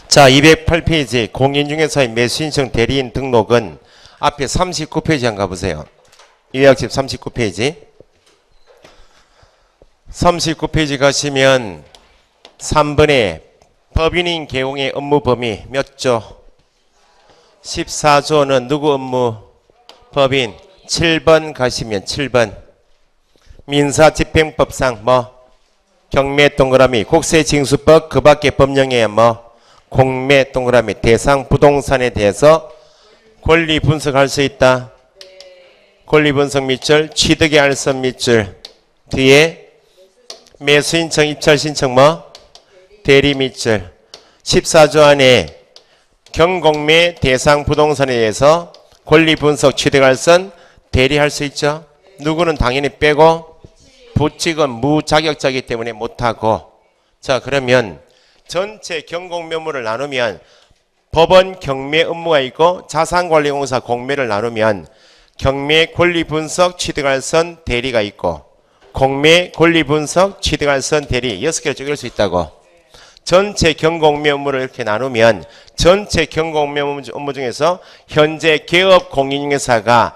자, 208페이지 공인중개사의 매수신청 대리인 등록은 앞에 39페이지 한번 가보세요. 이해학집 39페이지. 39페이지 가시면 3번에 법인인 개용의 업무 범위 몇 조? 14조는 누구 업무? 법인. 7번 가시면 7번. 민사집행법상 뭐? 경매 동그라미. 국세징수법 그 밖에 법령에 뭐? 공매 동그라미. 대상 부동산에 대해서 권리 분석할 수 있다. 권리 분석 밑줄. 취득의 알선 밑줄. 뒤에 매수신청 입찰신청 뭐? 대리 밑줄. 14조 안에 경공매 대상 부동산에 대해서 권리 분석 취득할선 대리할 수 있죠. 누구는 당연히 빼고 부칙은 무자격자이기 때문에 못하고. 자, 그러면 전체 경공매물을 나누면 법원 경매 업무가 있고 자산관리공사 공매를 나누면 경매 권리 분석 취득할 선 대리가 있고 공매 권리 분석 취득할 선 대리 6개로 쪼갤 수 있다고. 전체 경공매 업무를 이렇게 나누면 전체 경공매 업무 중에서 현재 개업 공인중개사가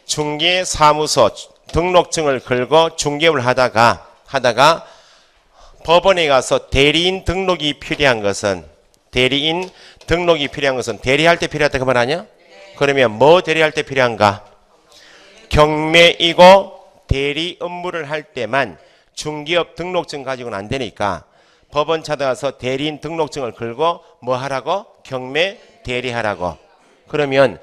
중개사무소 등록증을 걸고 중개업을 하다가 법원에 가서 대리인 등록이 필요한 것은 대리할 때 필요하다 그 말 아니야? 그러면 뭐 대리할 때 필요한가? 경매이고 대리 업무를 할 때만 중개업 등록증 가지고는 안 되니까 법원 찾아가서 대리인 등록증을 걸고 뭐 하라고? 경매 대리하라고. 그러면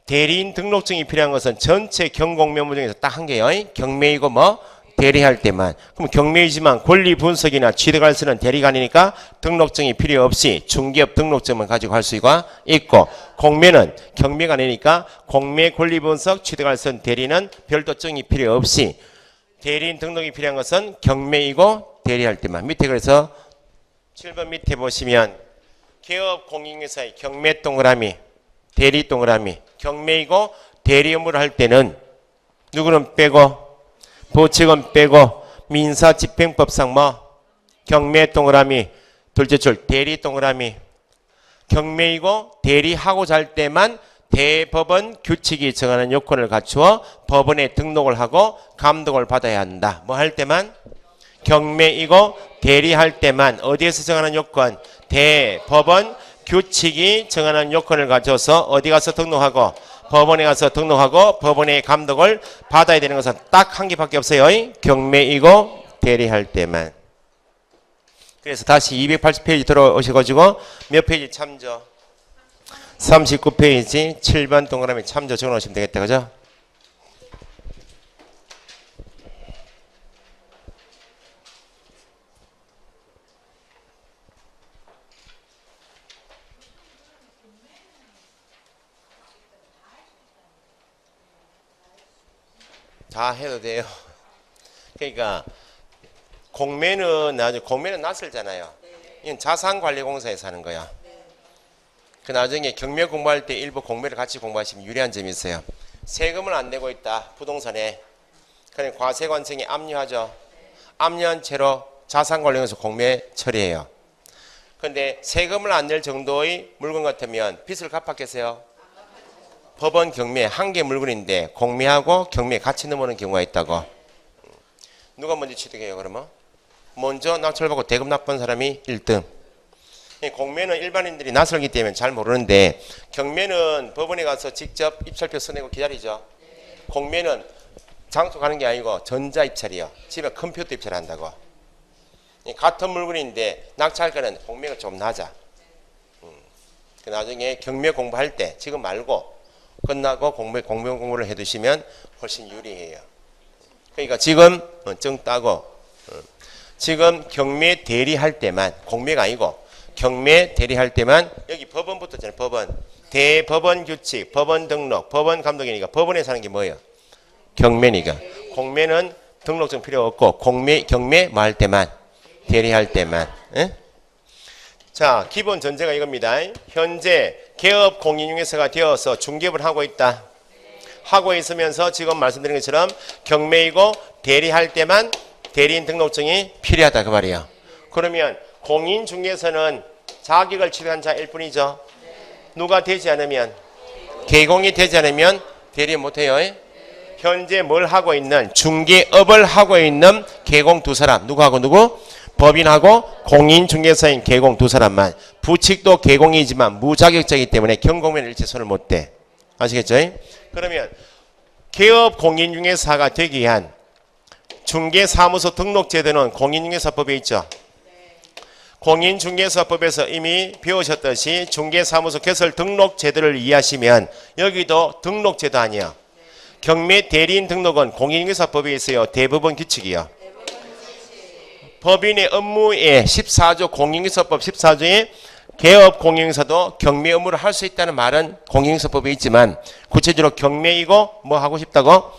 대리인 등록증이 필요한 것은 전체 경공매물 중에서 딱 한 개요. 경매이고 뭐? 대리할 때만. 그럼 경매이지만 권리 분석이나 취득할 수는 대리가 아니니까 등록증이 필요 없이 중개업 등록증만 가지고 할 수가 있고 공매는 경매가 아니니까 공매 권리 분석 취득할 수는 대리는 별도 증이 필요 없이 대리인 등록이 필요한 것은 경매이고 대리할 때만. 밑에 그래서 7번 밑에 보시면 개업 공인중개사의 경매 동그라미 대리 동그라미 경매이고 대리 업무를 할 때는 누구는 빼고 보칙은 빼고 민사집행법상 뭐 경매 동그라미 둘째 줄 대리 동그라미 경매이고 대리하고자 할 때만 대법원 규칙이 정하는 요건을 갖추어 법원에 등록을 하고 감독을 받아야 한다. 뭐 할 때만? 경매이고 대리할 때만. 어디에서 정하는 요건? 대법원 규칙이 정하는 요건을 가져서 어디 가서 등록하고 법원에 가서 등록하고 법원의 감독을 받아야 되는 것은 딱 한 개밖에 없어요. 경매이고 대리할 때만. 그래서 다시 280페이지 들어오셔가지고 몇 페이지 참조? 39페이지 7번 동그라미 참조 적어놓으시면 되겠다. 그죠? 다 해도 돼요. 그러니까 공매는 낯설잖아요. 이건 자산관리공사에서 하는 거야. 그 나중에 경매 공부할 때 일부 공매를 같이 공부하시면 유리한 점이 있어요. 세금을 안 내고 있다. 부동산에. 그럼 과세관청이 압류하죠. 압류한 채로 자산관리공사 공매 처리해요. 그런데 세금을 안 낼 정도의 물건 같으면 빚을 갚았겠어요? 법원 경매 한 개 물건인데 공매하고 경매 같이 넘어오는 경우가 있다고. 누가 먼저 취득해요 그러면? 먼저 낙찰받고 대금 납부한 사람이 1등. 공매는 일반인들이 낯설기 때문에 잘 모르는데 경매는 법원에 가서 직접 입찰표 써내고 기다리죠. 공매는 장소 가는 게 아니고 전자 입찰이요. 집에 컴퓨터 입찰한다고. 같은 물건인데 낙찰가는 공매가 좀 낮아. 그 나중에 경매 공부할 때 지금 말고 끝나고 공매 공부를 해두시면 훨씬 유리해요. 그러니까 지금 증 따고 지금 경매 대리할 때만 공매가 아니고 경매 대리할 때만 여기 법원부터 있잖아요. 법원 대법원 규칙 법원 등록 법원 감독이니까 법원에서 하는 게 뭐예요? 경매니까. 공매는 등록증 필요 없고 경매 뭐 할 때만 대리할 때만. 에? 자, 기본 전제가 이겁니다. 현재 개업 공인중개사가 되어서 중개업을 하고 있다. 하고 있으면서 지금 말씀드린 것처럼 경매이고 대리할 때만 대리인 등록증이 필요하다 그 말이에요. 그러면 공인중개사는 자격을 취득한 자일 뿐이죠. 누가 되지 않으면, 개공이 되지 않으면 대리 못해요. 현재 뭘 하고 있는, 중개업을 하고 있는 개공 두 사람, 누구하고 누구? 법인하고 공인중개사인 개공 두 사람만. 부칙도 개공이지만 무자격자이기 때문에 경공면 일체 손을 못 대. 아시겠죠? 그러면 개업 공인중개사가 되기 위한 중개사무소 등록 제도는 공인중개사법에 있죠. 공인중개사법에서 이미 배우셨듯이 중개사무소 개설 등록 제도를 이해하시면 여기도 등록 제도 아니에요. 경매 대리인 등록은 공인중개사법에 있어요. 대법원 규칙이요. 법인의 업무에 14조 공인중개사법 14조에 개업 공인중개사도 경매 업무를 할 수 있다는 말은 공인중개사법에 있지만 구체적으로 경매이고 뭐 하고 싶다고?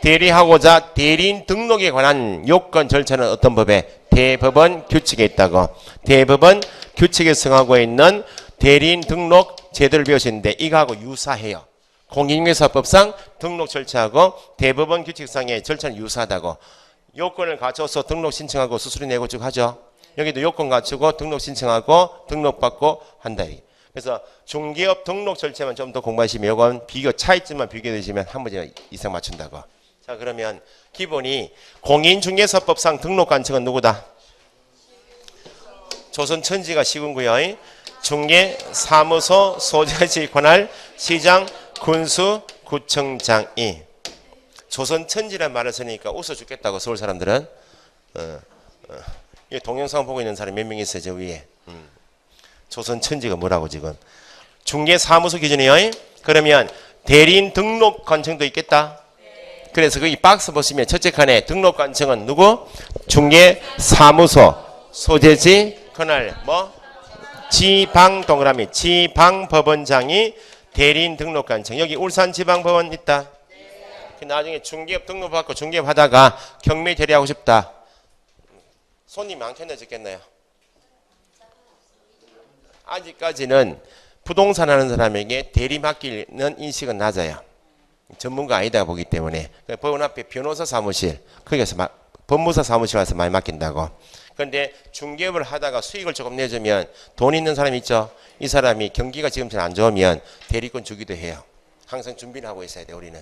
대리하고자 대리인 등록에 관한 요건 절차는 어떤 법에? 대법원 규칙에 있다고. 대법원 규칙에 정하고 있는 대리인 등록 제도를 배우시는데 이거하고 유사해요. 공인중개사법상 등록 절차하고 대법원 규칙상의 절차는 유사하다고. 요건을 갖춰서 등록 신청하고 수수료 내고 쭉 하죠. 여기도 요건 갖추고 등록 신청하고 등록받고 한다. 그래서 중개업 등록 절차만 좀 더 공부하시면 이건 비교 차이점만 비교해 주시면 한 문제 이상 맞춘다고. 자, 그러면 기본이 공인중개사법상 등록관청은 누구다? 조선천지가 시군구요. 중개사무소 소재지 관할 시장 군수 구청장이. 조선천지란 말을 쓰니까 웃어 죽겠다고 서울 사람들은. 이 동영상 보고 있는 사람이 몇 명 있어요 저 위에. 조선천지가 뭐라고 지금. 중개사무소 기준이요. 그러면 대리인 등록관청도 있겠다. 그래서 이 박스 보시면 첫째 칸에 등록관청은 누구? 중개사무소 소재지 그날 뭐? 지방 동그라미 지방법원장이 대리인 등록관청. 여기 울산지방법원 있다. 나중에 중개업 등록받고 중개업 하다가 경매 대리하고 싶다. 손님 많겠네요. 아직까지는 부동산 하는 사람에게 대리 맡기는 인식은 낮아요. 전문가 아니다 보기 때문에. 법원 앞에 변호사 사무실, 거기서 법무사 사무실 와서 많이 맡긴다고. 그런데 중개업을 하다가 수익을 조금 내주면 돈 있는 사람이 있죠. 이 사람이 경기가 지금 잘 안 좋으면 대리권 주기도 해요. 항상 준비를 하고 있어야 돼 우리는.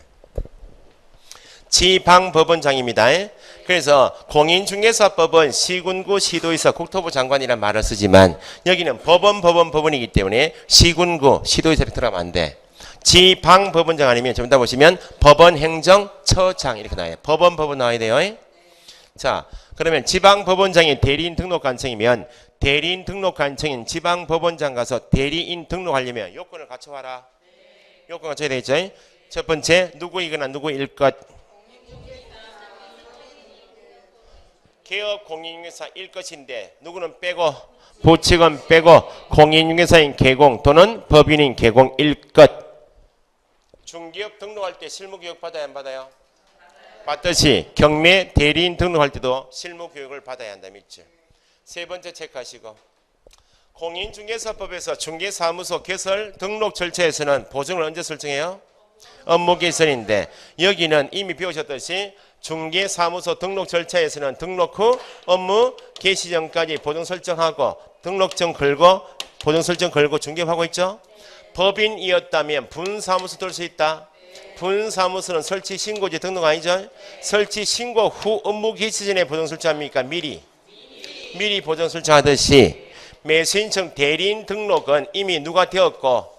지방법원장입니다. 그래서 공인중개사법은 시군구 시도의사 국토부 장관이라는 말을 쓰지만 여기는 법원이기 때문에 시군구 시도의사를 들어가면 안 돼. 지방법원장 아니면 좀 이따 보시면 법원행정처장 이렇게 나와요. 법원 나와야 돼요. 자, 그러면 지방법원장이 대리인 등록관청이면 대리인 등록관청인 지방법원장 가서 대리인 등록하려면 요건을 갖춰와라. 요건 갖춰야 되겠죠. 첫 번째 누구이거나 누구일 것. 개업 공인중개사일 것인데 누구는 빼고 부칙은 빼고 공인중개사인 개공 또는 법인인 개공일 것. 중개업 등록할 때 실무교육 받아야 안 받아요? 받듯이 경매 대리인 등록할 때도 실무교육을 받아야 한다 믿죠. 세 번째 체크하시고 공인중개사법에서 중개사무소 개설 등록 절차에서는 보증을 언제 설정해요? 업무 개설인데 여기는 이미 배우셨듯이 중개사무소 등록 절차에서는 등록 후 업무 개시 전까지 보증 설정하고 등록증 걸고 보증 설정 걸고 중개하고 있죠. 법인이었다면 분사무소 들 수 있다. 분사무소는 설치 신고지 등록 아니죠. 설치 신고 후 업무 개시 전에 보증 설정합니까? 미리 보증 설정하듯이 매수인청 대리인 등록은 이미 누가 되었고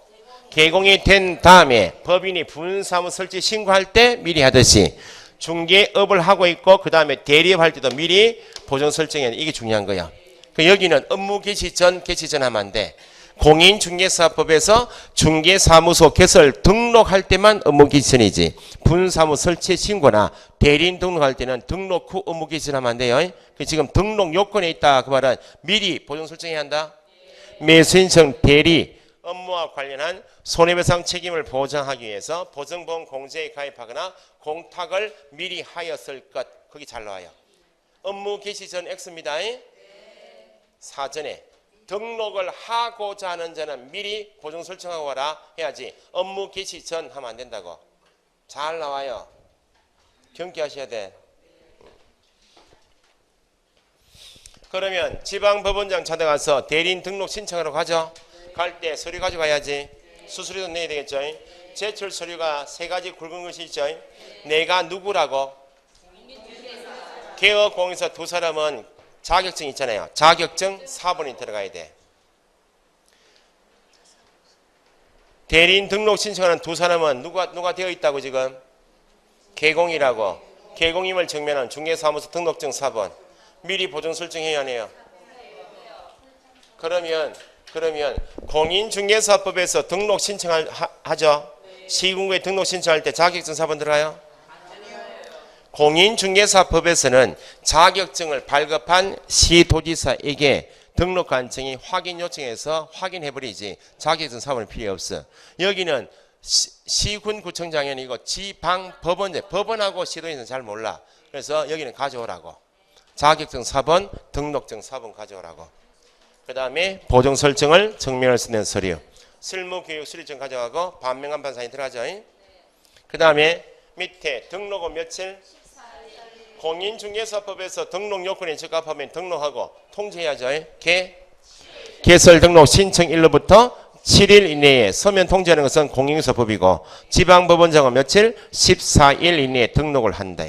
개공이 된 다음에 법인이 분사무소 설치 신고할 때 미리 하듯이 중개업을 하고 있고 그 다음에 대리업 할 때도 미리 보증 설정해. 이게 중요한 거야. 여기는 업무 개시 전 하면 안 돼. 공인중개사법에서 중개사무소 개설 등록할 때만 업무 개시 전이지 분사무소 설치 신고나 대리인 등록할 때는 등록 후 업무 개시 하면 안 돼요. 지금 등록 요건에 있다 그 말은 미리 보증 설정해야 한다. 매수인청 대리 업무와 관련한 손해배상 책임을 보장하기 위해서 보증보험 공제에 가입하거나 공탁을 미리 하였을 것. 거기 잘 나와요. 업무 개시 전 X입니다. 사전에 등록을 하고자 하는 자는 미리 보증 설정하고 와라 해야지 업무 개시 전 하면 안 된다고. 잘 나와요. 경계하셔야 돼. 그러면 지방법원장 찾아가서 대리인 등록 신청하러 가죠. 갈 때 서류 가져가야지. 수수료도 내야 되겠죠. 제출 서류가 세 가지 굵은 것이 있죠. 내가 누구라고? 개업공인사 두 사람은 자격증 있잖아요. 자격증 4번이 들어가야 돼. 대리인 등록 신청하는 두 사람은 누가 되어 있다고 지금? 개공이라고. 개공임을 증명하는 중개사무소 등록증 4번. 미리 보증 설정해야 하네요. 그러면 공인중개사법에서 등록 신청하죠. 시군구에 등록 신청할 때 자격증 4번 들어가요? 공인중개사법에서는 자격증을 발급한 시도지사에게 등록관청이 확인 요청해서 확인해버리지 자격증 4번은 필요 없어. 여기는 시군구청장이 아니고 지방법원제, 법원하고 시도에서는 잘 몰라. 그래서 여기는 가져오라고. 자격증 4번, 등록증 4번 가져오라고. 그 다음에 보정 설정을 증명할 수 있는 서류. 실무교육 수료증 가져가고 반명한 판사에 들어가죠. 그 다음에 밑에 등록은 며칠? 공인중개사법에서 등록 요건에 적합하면 등록하고 통지해야죠. 개설 등록 신청일로부터 7일 이내에 서면 통지하는 것은 공인중개사법이고 지방법원장은 며칠? 14일 이내에 등록을 한다.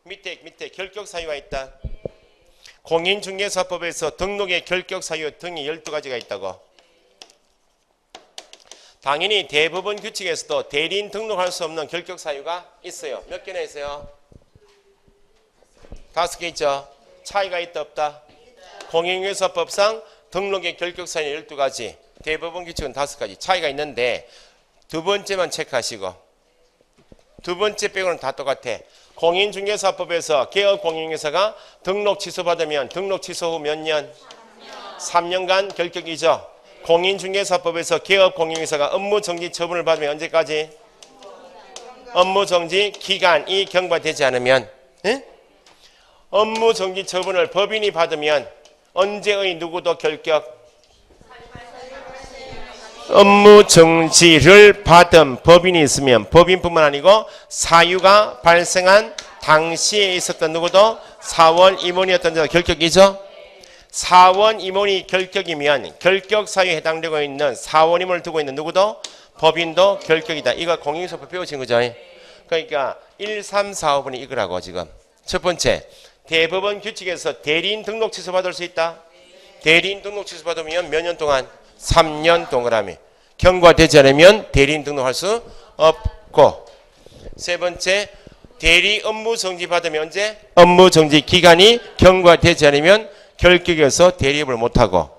밑에 결격 사유가 있다. 공인중개사법에서 등록의 결격 사유 등이 12가지가 있다고. 당연히 대법원 규칙에서도 대리인 등록할 수 없는 결격 사유가 있어요. 몇 개나 있어요? 5개 있죠. 차이가 있다 없다? 공인중개사법상 등록의 결격 사유 12가지, 대법원 규칙은 5가지. 차이가 있는데 두 번째만 체크하시고 두 번째 빼고는 다 똑같아. 공인중개사법에서 개업공인중개사가 등록 취소받으면 등록 취소 후 몇 년? 3년간 결격이죠. 공인중개사법에서 개업공인중개사가 업무정지 처분을 받으면 언제까지? 업무정지 기간이 경과되지 않으면. 업무정지 처분을 법인이 받으면 언제의 누구도 결격? 업무정지를 받은 법인이 있으면 법인뿐만 아니고 사유가 발생한 당시에 있었던 누구도 사원 임원이었던 자가 결격이죠. 사원 임원이 결격이면 결격 사유에 해당되고 있는 사원 임원을 두고 있는 누구도 법인도 결격이다. 이거 공인중개사법 배우신 거죠. 그러니까 1, 3, 4, 5번이 이거라고 지금. 첫 번째, 대법원 규칙에서 대리인 등록 취소받을 수 있다. 대리인 등록 취소받으면 몇 년 동안? 3년 동그라미. 경과되지 않으면 대리인 등록할 수 없고. 세 번째, 대리 업무 정지 받으면 언제? 업무 정지 기간이 경과되지 않으면 결격해서 대리업을 못하고.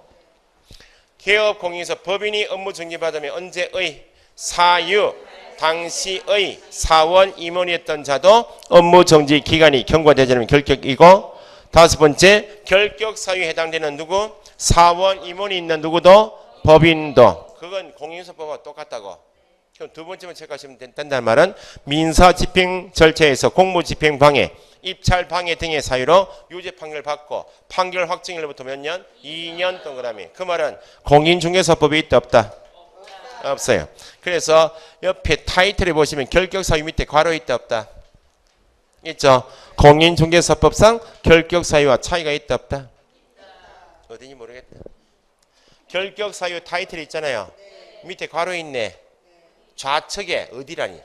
개업공인에서 법인이 업무 정지 받으면 언제의? 사유 당시의 사원 임원이었던 자도 업무 정지 기간이 경과되지 않으면 결격이고. 다섯 번째, 결격 사유에 해당되는 누구? 사원 임원이 있는 누구도 법인도. 그건 공인중개사법과 똑같다고. 그럼 두 번째만 체크하시면 된다는 말은 민사집행 절차에서 공무집행방해, 입찰방해 등의 사유로 유죄 판결을 받고 판결 확정일로부터 몇 년? 2년 동그라미. 그 말은 공인중개사법이 있다 없다? 없어요. 그래서 옆에 타이틀에 보시면 결격 사유 밑에 괄호 있다 없다? 있죠. 공인중개사법상 결격 사유와 차이가 있다 없다? 어딘지 모르겠다. 결격 사유 타이틀 있잖아요. 밑에 괄호 있네. 좌측에 어디라니?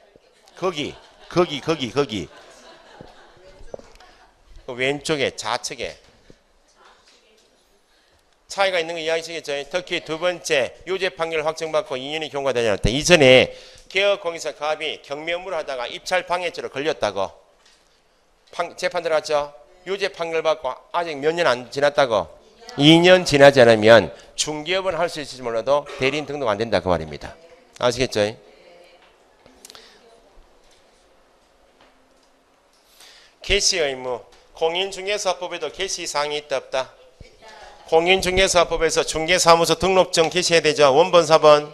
거기. 왼쪽에 좌측에. 차이가 있는 거 이해하시겠죠? 특히 두 번째, 유죄 판결 확정받고 2년이 경과되지 않았다. 이전에 개업공인사 가압이 경매 업무를 하다가 입찰 방해죄로 걸렸다고. 재판 들어갔죠? 유죄 판결 받고 아직 몇 년 안 지났다고. 2년 지나지 않으면 중개업은 할 수 있을지 몰라도 대리인 등록 안 된다 그 말입니다. 아시겠죠? 개시 의무. 공인중개사법에도 개시사항이 있다 없다? 공인중개사법에서 중개사무소 등록증 개시해야 되죠. 원본 4번.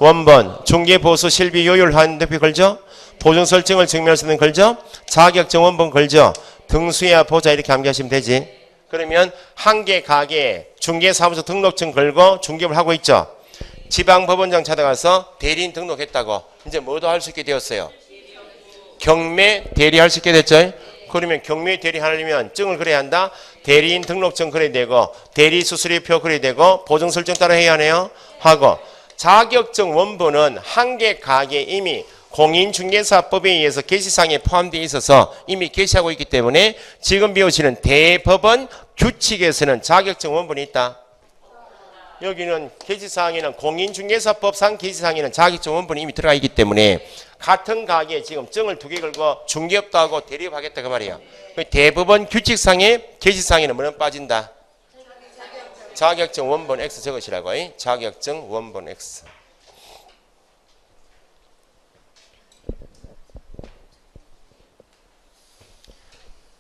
원본. 중개보수 실비 요율 한대표 걸죠. 보증 설정을 증명할 수 있는 걸죠. 자격증 원본 걸죠. 등수야 보자 이렇게 암기하시면 되지. 그러면 한 개 가게에 중개사무소 등록증 걸고 중개업을 하고 있죠. 지방법원장 찾아가서 대리인 등록했다고. 이제 뭐도 할 수 있게 되었어요. 경매 대리할 수 있게 됐죠. 그러면 경매 대리하려면 증을 그려야 한다. 대리인 등록증 그려야 되고 대리 수수료표 그려야 되고 보증 설정 따로 해야 하네요. 하고 자격증 원본은 한 개 가게 이미 공인중개사법에 의해서 게시사항에 포함되어 있어서 이미 게시하고 있기 때문에 지금 배우시는 대법원 규칙에서는 자격증 원본이 있다. 여기는 게시사항에는 공인중개사법상 게시사항에는 자격증 원본이 이미 들어가 있기 때문에 같은 가게에 지금 증을 두 개 걸고 중개업도 하고 대리업 하겠다 그 말이에요. 대법원 규칙상의 게시사항에는 뭐는 빠진다? 자격증 원본 X 적으시라고. 자격증 원본 X.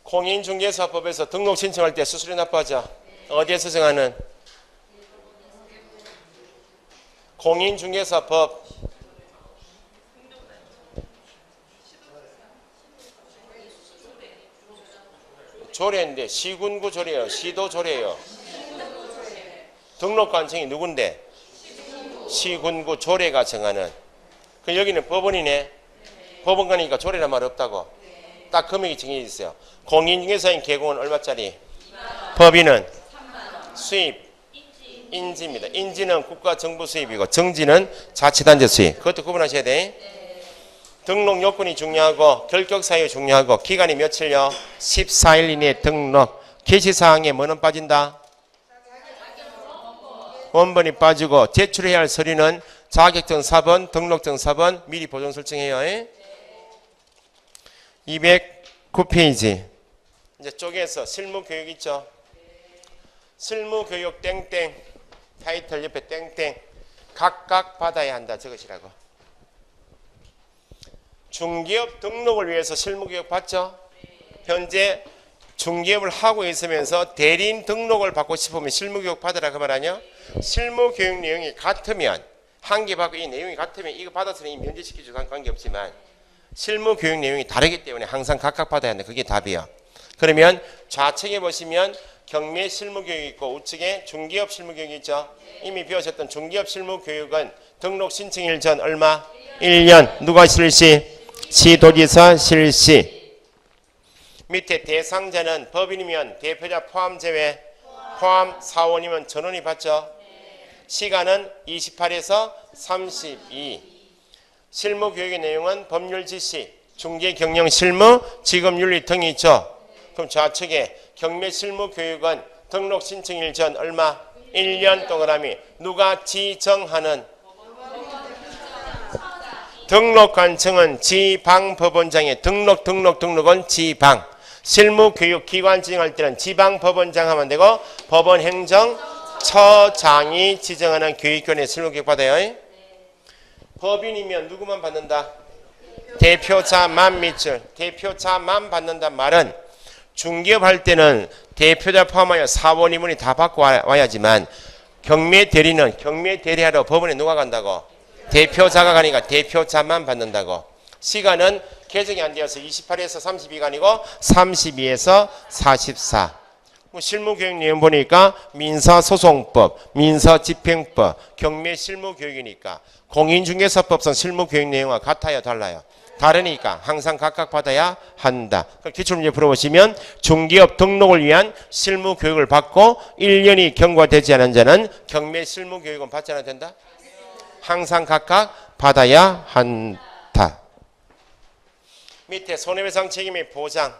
공인중개사법에서 등록 신청할 때 수수료 납부하죠. 어디에서 정하는? 공인중개사법 조례인데 시군구 조례예요. 시도 조례예요. 등록관청이 누군데? 시군구 조례가 정하는. 그 여기는 법원이네. 법원 가니까 조례란 말 없다고. 딱 금액이 정해져 있어요. 공인중개사인 개공은 얼마짜리? 법인은 수입. 인지입니다. 인지는 국가 정부 수입이고 정지는 자치단체 수입. 그것도 구분하셔야 돼. 등록 요건이 중요하고 결격 사유 중요하고 기간이 며칠요? 14일 이내에 등록. 게시사항에 뭐는 빠진다? 원본이 빠지고 제출해야 할 서류는 자격증 4번, 등록증 4번 미리 보존 설정해요. 209페이지. 이제 쪽에서 실무교육 있죠? 실무교육 땡땡. 타이틀 옆에 땡땡. 각각 받아야 한다. 적으시라고. 중개업 등록을 위해서 실무교육 받죠? 현재 중개업을 하고 있으면서 대리인 등록을 받고 싶으면 실무교육 받으라 그 말 아니야? 실무교육 내용이 같으면 한 개 받고 이 내용이 같으면 이거 받아서 이 면제시켜주고 관계없지만 실무교육 내용이 다르기 때문에 항상 각각 받아야 한다. 그게 답이에요. 그러면 좌측에 보시면 경매 실무교육이 있고 우측에 중개업 실무교육이 있죠. 이미 배우셨던 중개업 실무교육은 등록 신청일 전 얼마? 1년. 누가 실시? 시도지사 실시. 밑에 대상자는 법인이면 대표자 포함 제외. 포함 사원이면 전원이 받죠. 시간은 28에서 32. 실무교육의 내용은 법률 지시, 중개경영 실무, 직업윤리 등이 있죠. 그럼 좌측에 경매 실무교육은 등록 신청일 전 얼마? 1년 동그라미. 누가 지정하는? 등록관청은 지방법원장의 등록은 지방. 실무교육 기관 지정할 때는 지방법원장 하면 되고 법원행정처장이 지정하는 교육권의 실무교육 받아요. 법인이면 누구만 받는다? 대표자만 밑줄. 대표자만 받는단 말은 중개업 할 때는 대표자 포함하여 사원 임원이 다 받고 와야지만 경매 대리는 경매 대리하러 법원에 누가 간다고? 대표자가 가니까 대표자만 받는다고. 시간은 개정이 안 되어서 28에서 32가 아니고 32에서 44. 실무교육 내용 보니까 민사소송법, 민사집행법, 경매 실무교육이니까 공인중개사법상 실무교육 내용과 같아요, 달라요? 다르니까 항상 각각 받아야 한다. 기출문제 풀어보시면 중개업 등록을 위한 실무교육을 받고 1년이 경과되지 않은 자는 경매 실무교육은 받지 않아도 된다? 항상 각각 받아야 한다. 밑에 손해배상 책임의 보장.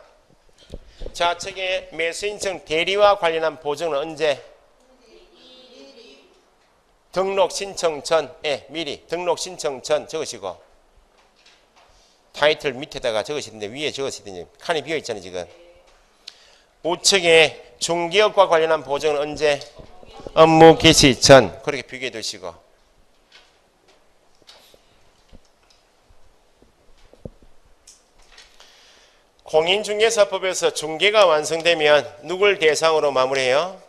좌측에 매수인청 대리와 관련한 보증은 언제? 등록 신청 전에 미리 등록 신청 전 적으시고 타이틀 밑에다가 적으시는데 위에 적으시더니 칸이 비어 있잖아요 지금. 우측에 중개업과 관련한 보증은 언제? 업무 개시 전. 그렇게 비교해 두시고. 공인중개사법에서 중개가 완성되면 누굴 대상으로 마무리해요?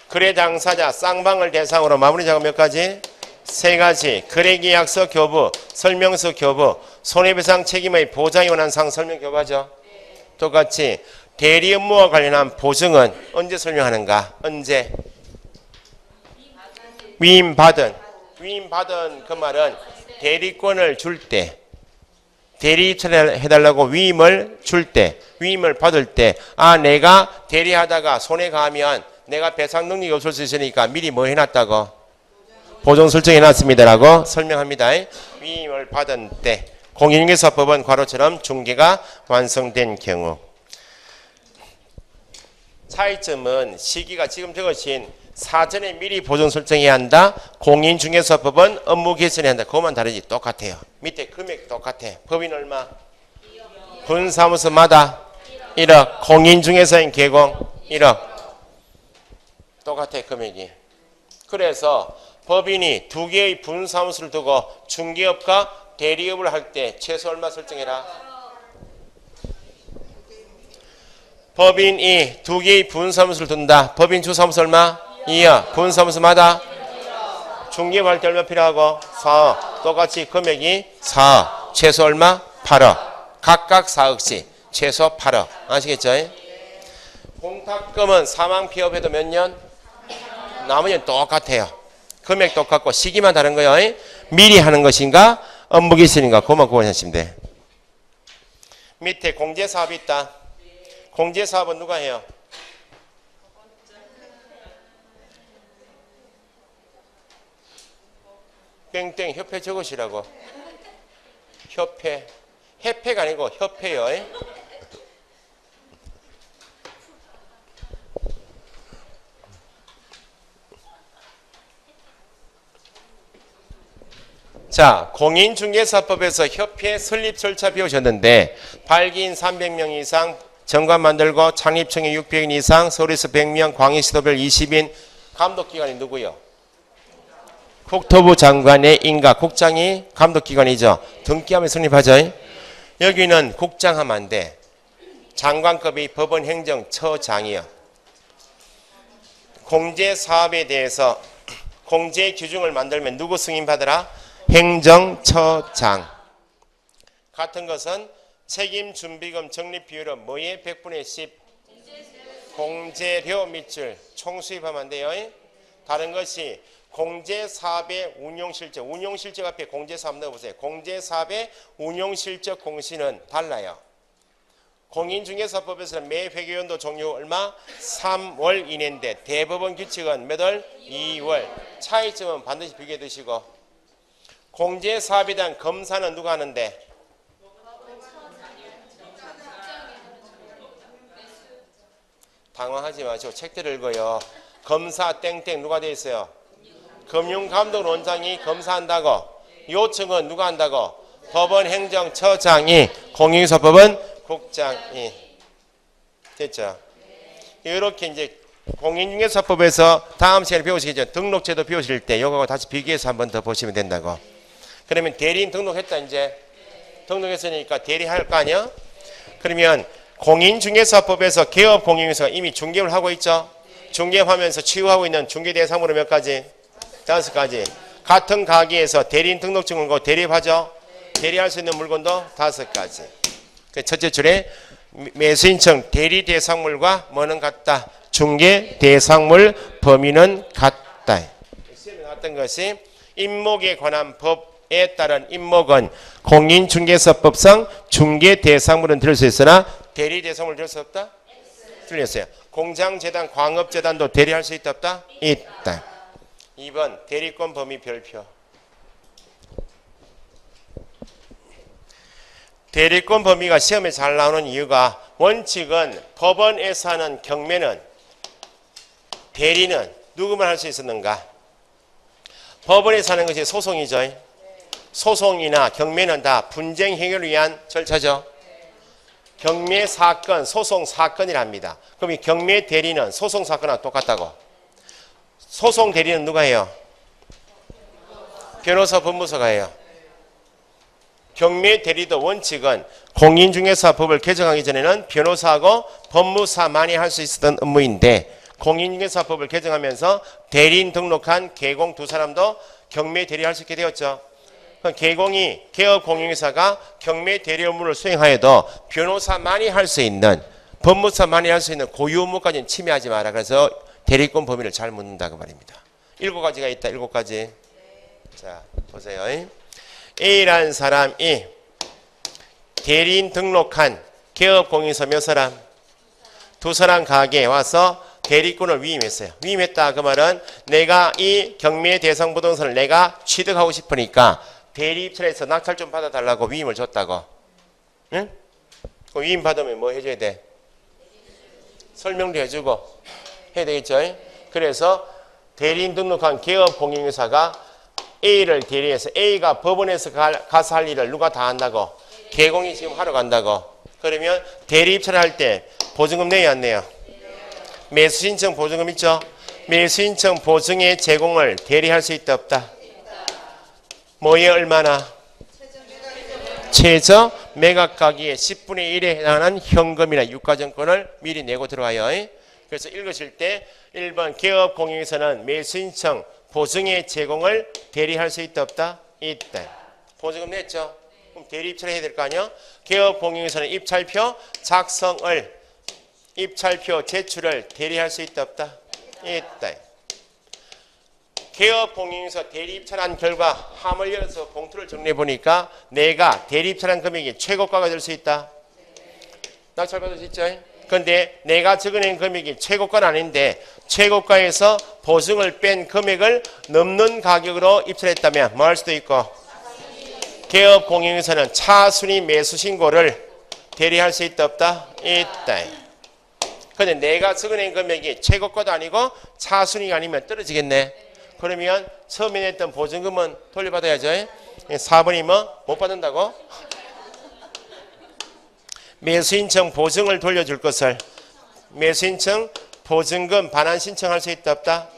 거래 당사자 쌍방을 대상으로 마무리 작업 몇 가지? 3가지. 거래계약서 교부, 설명서 교부, 손해배상 책임의 보장에 관한 사항 설명 교부하죠. 똑같이 대리 업무와 관련한 보증은 언제 설명하는가? 언제? 위임받은 그 말은 대리권을 줄 때 대리 처리해달라고 위임을 줄 때, 위임을 받을 때, 아, 내가 대리하다가 손해 가면 내가 배상 능력이 없을 수 있으니까 미리 뭐 해놨다고? 보정 설정해놨습니다라고 설명합니다. 위임을 받은 때, 공인중개사법은 괄호처럼 중개가 완성된 경우. 차이점은 시기가 지금 적으신 사전에 미리 보정 설정해야 한다. 공인중개사법은 업무 개선해야 한다. 그것만 다르지 똑같아요. 밑에 금액 똑같아. 법인 얼마? 분사무소마다 1억. 공인중개사인 개공 1억. 똑같아 금액이. 그래서 법인이 두 개의 분사무소를 두고 중개업과 대리업을 할 때 최소 얼마 설정해라? 법인이 두 개의 분사무소를 둔다. 법인 주사무소 얼마? 2억. 분사무소마다 중개업 할 때 얼마 필요하고? 4억. 똑같이 금액이 4억. 최소 얼마? 8억. 각각 4억씩. 최소 8억. 아시겠죠? 공탁금은 사망 피업해도 몇 년? 나머지는 똑같아요. 금액 똑같고 시기만 다른 거예요. 미리 하는 것인가? 업무 개선인가? 그것만 구분하시면 돼. 밑에 공제사업이 있다. 공제사업은 누가 해요? 땡땡 협회 적으시라고. 협회. 협회가 아니고 협회요. 자, 공인중개사법에서 협회 설립 절차 배우셨는데 발기인 300명 이상, 정관 만들고 창립청이 600인 이상, 서울에서 100명, 광역시도별 20인, 감독기관이 누구요? 국토부 장관의 인가, 국장이 감독기관이죠. 등기하면 성립하죠. 여기는 국장하면 안 돼. 장관급이 법원 행정처장이요. 공제사업에 대해서 공제 규정을 만들면 누구 승인받으라? 행정처장. 같은 것은 책임준비금 적립비율은 뭐의 100분의 10? 공제료 밑줄 총수입하면 안 돼요. 다른 것이 공제사업의 운용실적, 운용실적 앞에 공제사업 넣어보세요. 공제사업의 운용실적 공시는 달라요. 공인중개사법에서는 매 회계연도 종료 얼마? 3월 이내인데 대법원 규칙은 몇 월? 2월. 차이점은 반드시 비교해 두시고. 공제사업에 대한 검사는 누가 하는데? 당황하지 마시고 책들을 읽어요. 검사 땡땡 누가 돼 있어요? 금융감독원장이 검사한다고. 요청은 누가 한다고? 법원 행정처장이. 공인중개사법은 국장이. 됐죠? 이렇게 이제 공인중개사법에서 다음 시간에 배우시겠죠. 등록제도 배우실 때 이거하고 다시 비교해서 한 번 더 보시면 된다고. 그러면 대리인 등록했다 이제. 등록했으니까 대리할 거 아니야? 그러면 공인중개사법에서 개업 공인중개사가 이미 중개업을 하고 있죠. 중개업하면서 치유하고 있는 중개대상물은 몇 가지? 5가지. 같은 가게에서 대리인 등록증을 거 대리업하죠. 대리할 수 있는 물건도 5가지. 첫째 줄에 매수인청 대리대상물과 뭐는 같다? 중개대상물 범위는 같다. 시험에 나왔던 것이 임목에 관한 법에 따른 임목은 공인중개사법상 중개대상물은 들을 수 있으나 대리대상물 들을 수 없다? 틀렸어요. 공장재단, 광업재단도 대리할 수 있다 없다? 있다. 2번 대리권 범위 별표. 대리권 범위가 시험에 잘 나오는 이유가 원칙은 법원에서 하는 경매는 대리는 누구만 할 수 있었는가? 법원에서 하는 것이 소송이죠. 소송이나 경매는 다 분쟁 해결을 위한 절차죠. 경매 사건, 소송 사건이랍니다. 그럼 이 경매 대리는 소송 사건하고 똑같다고. 소송 대리는 누가 해요? 변호사 법무사가 해요. 경매 대리도 원칙은 공인중개사법을 개정하기 전에는 변호사하고 법무사만이 할 수 있었던 업무인데 공인중개사법을 개정하면서 대리인 등록한 개공 두 사람도 경매 대리할 수 있게 되었죠. 개공이 개업 공인중개사가 경매 대리 업무를 수행하여도 변호사만이 할 수 있는 법무사만이 할 수 있는 고유 업무까지는 침해하지 마라. 그래서 대리권 범위를 잘 묻는다고 말입니다. 7가지가 있다. 7가지. 자 보세요. A라는 사람이 대리인 등록한 개업 공인서 몇 사람? 2사람 가게에 와서 대리권을 위임했어요. 위임했다 그 말은 내가 이 경매 대상 부동산을 내가 취득하고 싶으니까 대리 입찰에서 낙찰 좀 받아달라고 위임을 줬다고. 응? 그 위임 받으면 뭐 해줘야 돼? 설명도 해주고 해야 되겠죠? 그래서 대리인 등록한 개업 공인인사가 A를 대리해서 A가 법원에서 가서 할 일을 누가 다 한다고? 개공이 지금 하러 간다고. 그러면 대리 입찰을 할 때 보증금 내야 안 내요? 매수 신청 보증금 있죠? 매수 신청 보증의 제공을 대리할 수 있다 없다? 뭐에 얼마나? 최저 매각 가격의 10분의 1에 해당하는 현금이나 유가증권을 미리 내고 들어와요. 그래서 읽으실 때 1번 개업 공인에서는 매수 신청 보증의 제공을 대리할 수 있다 없다? 있다. 보증금 냈죠? 그럼 대리 입찰을 해야 될 거 아니야? 개업 공인에서는 입찰표 작성을 입찰표 제출을 대리할 수 있다 없다? 있다. 개업 공인에서 대리 입찰한 결과 함을 열어서 봉투를 정리해 보니까 내가 대리 입찰한 금액이 최고가가 될 수 있다. 낙찰받을 수 있죠? 그런데 내가 적어낸 금액이 최고가는 아닌데 최고가에서 보증을 뺀 금액을 넘는 가격으로 입찰했다면 뭐 할 수도 있고 개업 공인에서는 차순위 매수 신고를 대리할 수 있다 없다? 있다. 근데 내가 적어낸 금액이 최고가도 아니고 차순위가 아니면 떨어지겠네. 그러면 처음에 냈던 보증금은 돌려받아야죠. 4번이 뭐? 못 받는다고? 매수신청 보증을 돌려줄 것을 매수신청 보증금 반환 신청할 수 있다 없다?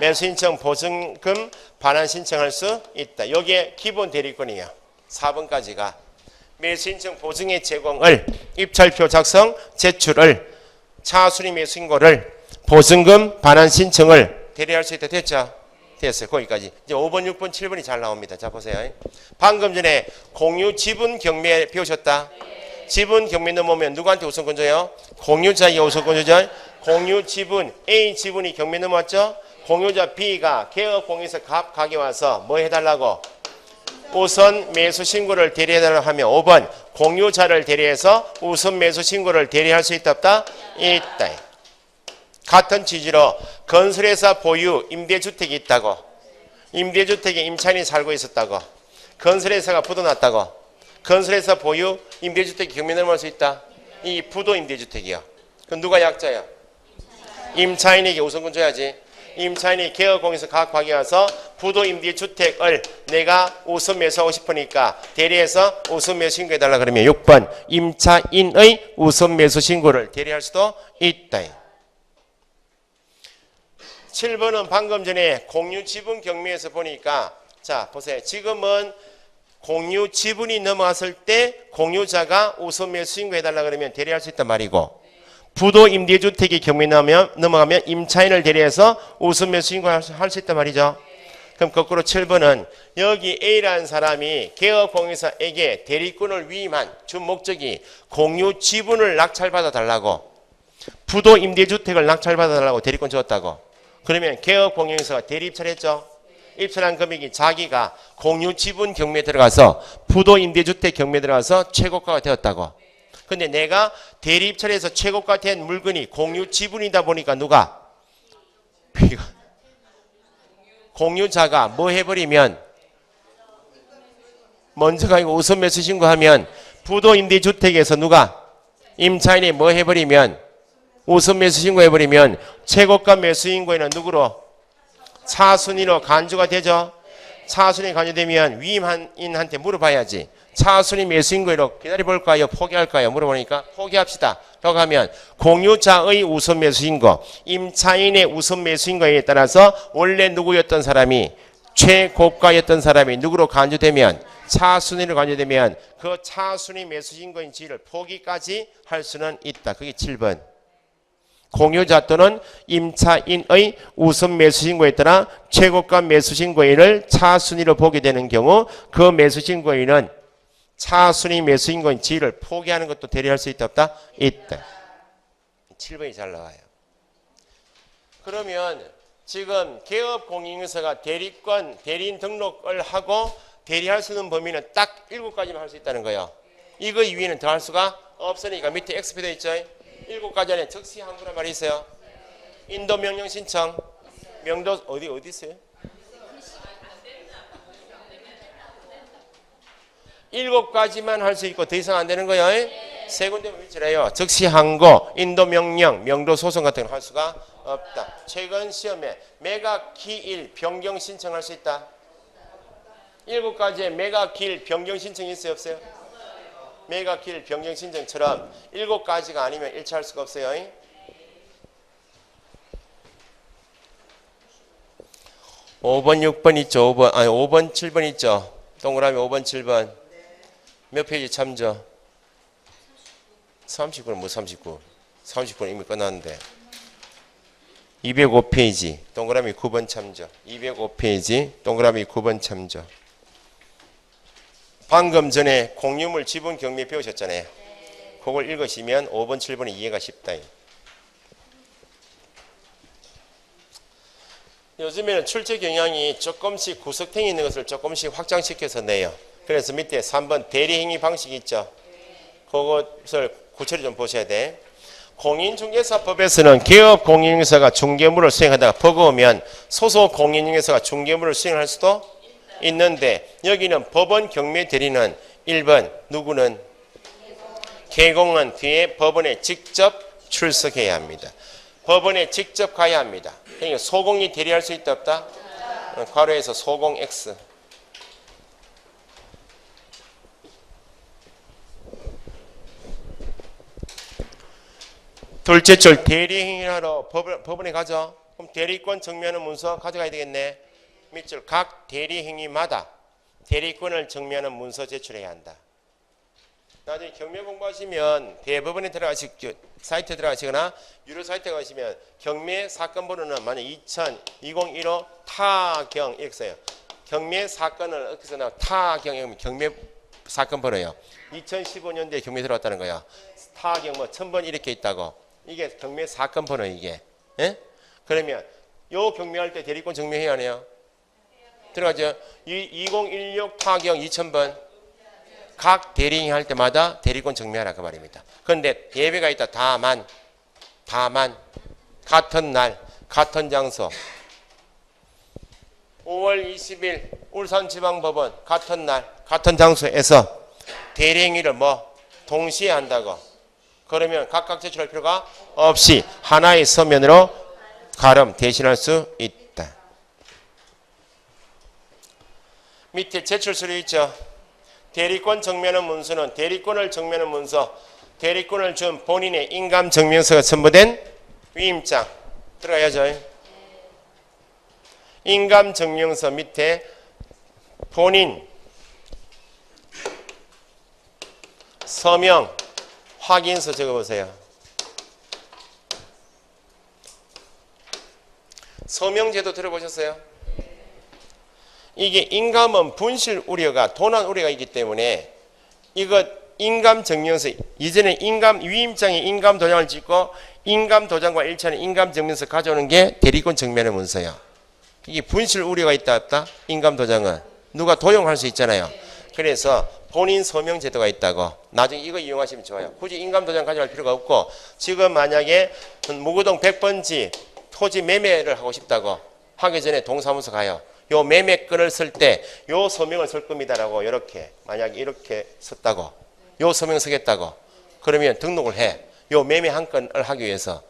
매수신청 보증금 반환 신청할 수 있다. 여기에 기본 대리권이에요. 4번까지가 매수신청 보증의 제공을 입찰표 작성 제출을 차순위 매수신고를 보증금 반환 신청을 대리할 수 있다. 됐죠? 됐어요. 거기까지. 이제 5번, 6번, 7번이 잘 나옵니다. 자 보세요. 방금 전에 공유 지분 경매 배우셨다. 지분 경매 넘어오면 누구한테 우선권 줘요? 공유자에게 우선권 주죠. 공유 지분 A 지분이 경매 넘어왔죠. 공유자 B가 개업 공인에서 가게 와서 뭐 해달라고? 우선 매수 신고를 대리해달라고 하면 5번 공유자를 대리해서 우선 매수 신고를 대리할 수 있다 없다? 있다. 같은 취지로 건설회사 보유 임대주택이 있다고. 임대주택에 임차인이 살고 있었다고. 건설회사가 부도났다고. 건설회사 보유 임대주택이 경매 넘어갈 수 있다. 이 부도 임대주택이요. 그럼 누가 약자야? 임차인에게 우선권 줘야지. 임차인이 개업공에서 각 가게 와서 부도 임대주택을 내가 우선 매수하고 싶으니까 대리해서 우선 매수 신고해달라 그러면 6번 임차인의 우선 매수 신고를 대리할 수도 있다. 7번은 방금 전에 공유 지분 경매에서 보니까 자 보세요. 지금은 공유 지분이 넘어갔을 때 공유자가 우선 매수 신고해달라 그러면 대리할 수 있단 말이고 부도 임대주택이 경매 넘어가면 임차인을 대리해서 우선 매수 신고할 수 있단 말이죠. 그럼 거꾸로 7번은 여기 A라는 사람이 개업공인사에게 대리권을 위임한 주 목적이 공유 지분을 낙찰받아 달라고 부도 임대주택을 낙찰받아 달라고 대리권 줬다고. 그러면 개업공인사가 대리 입찰했죠. 입찰한 금액이 자기가 공유 지분 경매에 들어가서 부도 임대주택 경매에 들어가서 최고가가 되었다고. 근데 내가 대리 입찰에서 최고가 된 물건이 공유 지분이다 보니까 누가? 공유자가 뭐 해버리면 먼저 가고 우선 매수 신고하면 부도 임대주택에서 누가? 임차인이 뭐 해버리면 우선 매수 신고해버리면 최고가 매수 신고에는 누구로? 차순위로 간주가 되죠. 차순위 간주되면 위임인한테 물어봐야지. 차순위 매수인거로 기다려볼까요? 포기할까요? 물어보니까 포기합시다. 라고 하면 공유자의 우선 매수인거, 임차인의 우선 매수인거에 따라서 원래 누구였던 사람이 최고가였던 사람이 누구로 간주되면 차순위로 간주되면 그 차순위 매수인거인 지위를 포기까지 할 수는 있다. 그게 7번. 공유자 또는 임차인의 우선 매수신고에 따라 최고가 매수신고인을 차순위로 보게 되는 경우 그 매수신고인은 차순위 매수인고인 지위를 포기하는 것도 대리할 수 있다 없다? 있다. 7번이 잘 나와요. 그러면 지금 개업공인인사가 대리인 등록을 하고 대리할 수 있는 범위는 딱 7가지만 할 수 있다는 거예요. 이거 이위는 더할 수가 없으니까 밑에 XP 되어 있죠. 7가지 안에 즉시 항구란 말이 있어요. 인도 명령 신청. 명도 어디 있어요? 7가지만 할 수 있고 더 이상 안 되는 거예요. 세 군데 위치래요. 즉시 항고, 인도 명령, 명도 소송 같은 거 할 수가 없다. 최근 시험에 메가 기일 변경 신청할 수 있다. 7가지의 메가 기일 변경 신청이 있어요, 없어요? 메가 기일 변경 신청처럼 7가지가 아니면 일치할 수가 없어요. 5번, 6번 있죠. 5번, 7번 있죠. 동그라미 5번, 7번. 몇 페이지 참조? 39는 뭐 39? 39는 이미 끝났는데. 205페이지 동그라미 9번 참조. 205페이지 동그라미 9번 참조. 방금 전에 공유물 지분 경매 배우셨잖아요. 그걸 읽으시면 5번, 7번이 이해가 쉽다. 요즘에는 출제 경향이 조금씩 구석탱이 있는 것을 조금씩 확장시켜서 내요. 그래서 밑에 3번 대리행위 방식이 있죠. 그것을 구체로 좀 보셔야 돼. 공인중개사법에서는 개업공인중개사가 중개물을 수행하다가 버거우면 소속공인중개사가 중개물을 수행할 수도 있는데 여기는 법원 경매 대리는 1번 누구는 개공은 뒤에 법원에 직접 출석해야 합니다. 법원에 직접 가야 합니다. 그러니까 소공이 대리할 수 있다 없다? 괄호에서 소공 X. 둘째 줄 대리행위하러 법원에 가죠. 그럼 대리권 증명하는 문서 가져가야 되겠네. 밑줄 각 대리행위마다 대리권을 증명하는 문서 제출해야 한다. 나중에 경매 공부하시면 대법원에 사이트에 들어가시거나 유료 사이트에 가시면 경매 사건 번호는 만약 2015 타경 이렇게 써요. 경매 사건을 어떻게 써나 타경 경매 사건 번호예요. 2015년도에 경매 들어왔다는 거야. 타경 뭐 1000번 이렇게 있다고. 이게 경매 사건 번호 이게. 예? 그러면 요 경매할 때 대리권 증명해야 하네요. 들어가죠. 2016 타경 2000번. 각 대리행위 할 때마다 대리권 증명하라 그 말입니다. 그런데 예외가 있다. 다만 같은 날 같은 장소 5월 20일 울산지방법원 같은 날 같은 장소에서 대리행위를 뭐 동시에 한다고. 그러면 각각 제출할 필요가 없이 하나의 서면으로 가름 대신할 수 있다. 밑에 제출 서류 있죠. 대리권 증명하는 문서는 대리권을 증명하는 문서, 대리권을 준 본인의 인감 증명서가 첨부된 위임장 들어가야죠. 인감 증명서 밑에 본인 서명 확인서 적어보세요. 서명제도 들어보셨어요? 이게 인감은 분실 우려가 도난 우려가 있기 때문에 이거 인감 증명서 이전에 인감 위임장에 인감 도장을 찍고 인감 도장과 일치하는 인감 증명서 가져오는 게 대리권 증명의 문서예요. 이게 분실 우려가 있다 없다? 인감 도장은 누가 도용할 수 있잖아요. 그래서 본인 서명 제도가 있다고. 나중에 이거 이용하시면 좋아요. 굳이 인감 도장 가져갈 필요가 없고 지금 만약에 무구동 100번지 토지 매매를 하고 싶다고 하기 전에 동사무소 가요. 요 매매건을 쓸 때 요 서명을 쓸 겁니다라고 이렇게 만약 이렇게 썼다고 요 서명 쓰겠다고 그러면 등록을 해. 요 매매 한 건을 하기 위해서.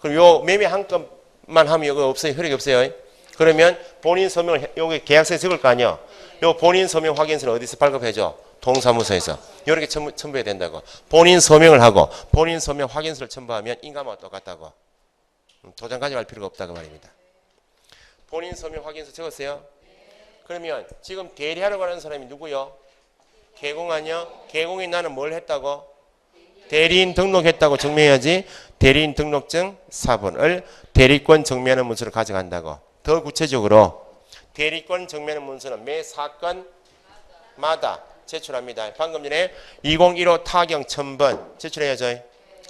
그럼 요 매매 한 건만 하면 이거 없어요. 효력이 없어요. 그러면 본인 서명을 여기 계약서에 적을 거 아니요. 요 본인 서명 확인서는 어디서 발급해줘? 동사무소에서. 이렇게 첨부해야 된다고. 본인 서명을 하고 본인 서명 확인서를 첨부하면 인감하고 똑같다고. 도장 가져갈 필요가 없다고 말입니다. 본인 서명 확인서 적었어요? 그러면 지금 대리하러 가는 사람이 누구요? 개공 아니요? 개공이 나는 뭘 했다고? 대리인 등록했다고 증명해야지. 대리인 등록증 4번을 대리권 증명하는 문서를 가져간다고. 더 구체적으로 대리권 증명하는 문서는 매 사건마다 제출합니다. 방금 전에 2015 타경 1000번 제출해야죠.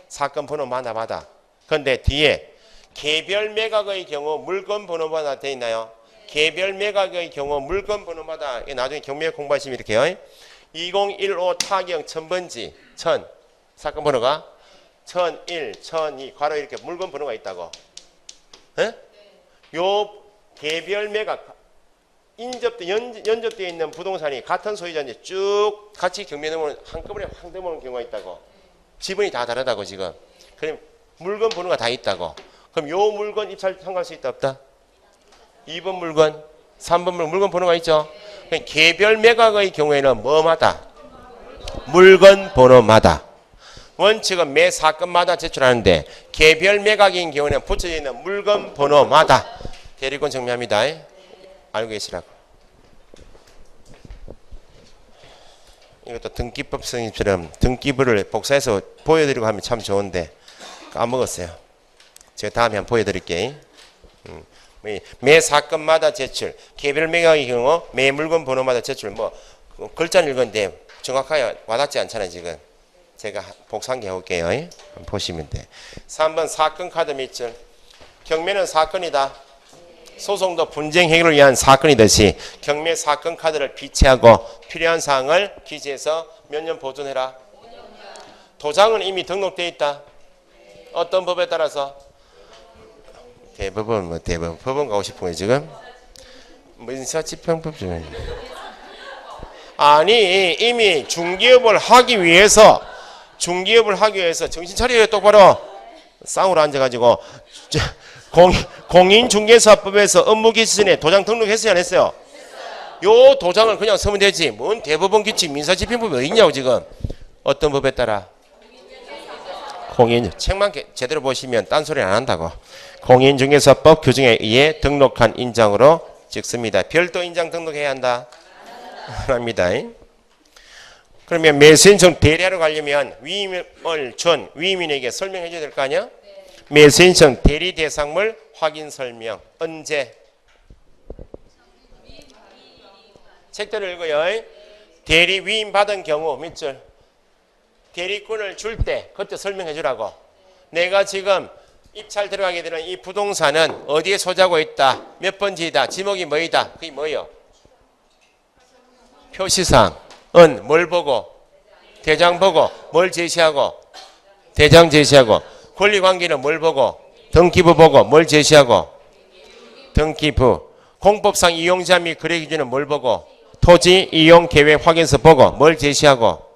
사건 번호마다. 그런데 뒤에 개별 매각의 경우 물건 번호마다 되어 있나요? 개별 매각의 경우 물건 번호마다 나중에 경매 공부하시면 이렇게요. 2015 타경 1000번지 1000 사건 번호가 1001, 1002 괄호 이렇게 물건 번호가 있다고. 에? 요 개별 매각 연접되어 있는 부동산이 같은 소유자인데 쭉 같이 경매 넘으면 한꺼번에 확 넘어오는 경우가 있다고. 지분이 다 다르다고 지금. 그럼 물건 번호가 다 있다고. 그럼 요 물건 입찰 청구할 수 있다 없다? 2번 물건, 3번 물건 번호가 있죠. 그럼 개별 매각의 경우에는 뭐마다? 물건 번호마다. 원칙은 매 사건마다 제출하는데 개별 매각인 경우는 붙여져 있는 물건 번호마다 대리권 정리합니다. 알고 계시라고. 이것도 등기법 승인처럼 등기부를 복사해서 보여드리고 하면 참 좋은데 까먹었어요. 제가 다음에 한번 보여드릴게요. 매 사건마다 제출, 개별 매각의 경우 매 물건 번호마다 제출. 뭐 글자는 읽었는데 정확하게 와닿지 않잖아요 지금. 제가 복사한 게 해볼게요. 보시면 돼. 3번 사건 카드 밑줄. 경매는 사건이다. 소송도 분쟁 해결을 위한 사건이듯이 경매 사건 카드를 비치하고 필요한 사항을 기재해서 몇 년 보존해라. 도장은 이미 등록되어 있다. 어떤 법에 따라서? 대법원 대법원 법원 가고 싶은 거예요 지금? 민사집행법 중에. 아니 이미 중개업을 하기 위해서 정신 차려요 똑바로. 쌍으로 앉아가지고 공인중개사법에서 업무기시 전에 도장 등록했어요 안 했어요? 요 도장을 그냥 쓰면 되지. 뭔 대법원 규칙 민사집행법이 어디 있냐고 지금. 어떤 법에 따라? 책만 제대로 보시면 딴소리 안 한다고. 공인중개사법 규정에 의해 등록한 인장으로 찍습니다. 별도 인장 등록해야 한다? 안 합니다. 그러면 매수인청 대리하러 가려면 위임을 준 위임인에게 설명해 줘야 될 거 아니야? 매수인청 대리 대상물 확인 설명. 언제? 책들을 읽어요. 대리 위임 받은 경우 밑줄. 대리권을 줄 때 그때 설명해 주라고. 내가 지금 입찰 들어가게 되는 이 부동산은 어디에 소재하고 있다. 몇 번지이다. 지목이 뭐이다. 그게 뭐예요? 표시상. 은 뭘 보고? 대장 보고. 뭘 제시하고? 대장 제시하고. 권리관계는 뭘 보고? 등기부 보고. 뭘 제시하고? 등기부. 공법상 이용자 및 거래기준은 뭘 보고? 토지 이용 계획 확인서 보고. 뭘 제시하고?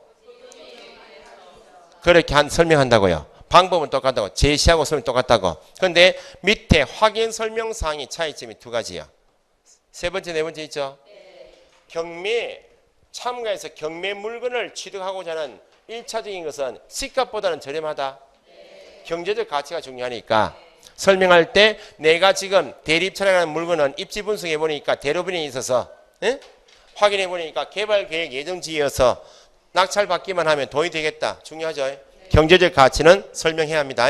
그렇게 설명한다고요. 방법은 똑같다고. 제시하고 설명 똑같다고. 그런데 밑에 확인 설명사항이 차이점이 두 가지야. 세 번째, 네 번째 있죠? 경매 참가해서 경매 물건을 취득하고자 하는 1차적인 것은 시가보다는 저렴하다. 경제적 가치가 중요하니까 설명할 때 내가 지금 대리입찰하는 물건은 입지 분석해 보니까 대로변에 있어서 확인해 보니까 개발계획 예정지여서 낙찰 받기만 하면 돈이 되겠다. 중요하죠. 경제적 가치는 설명해야 합니다.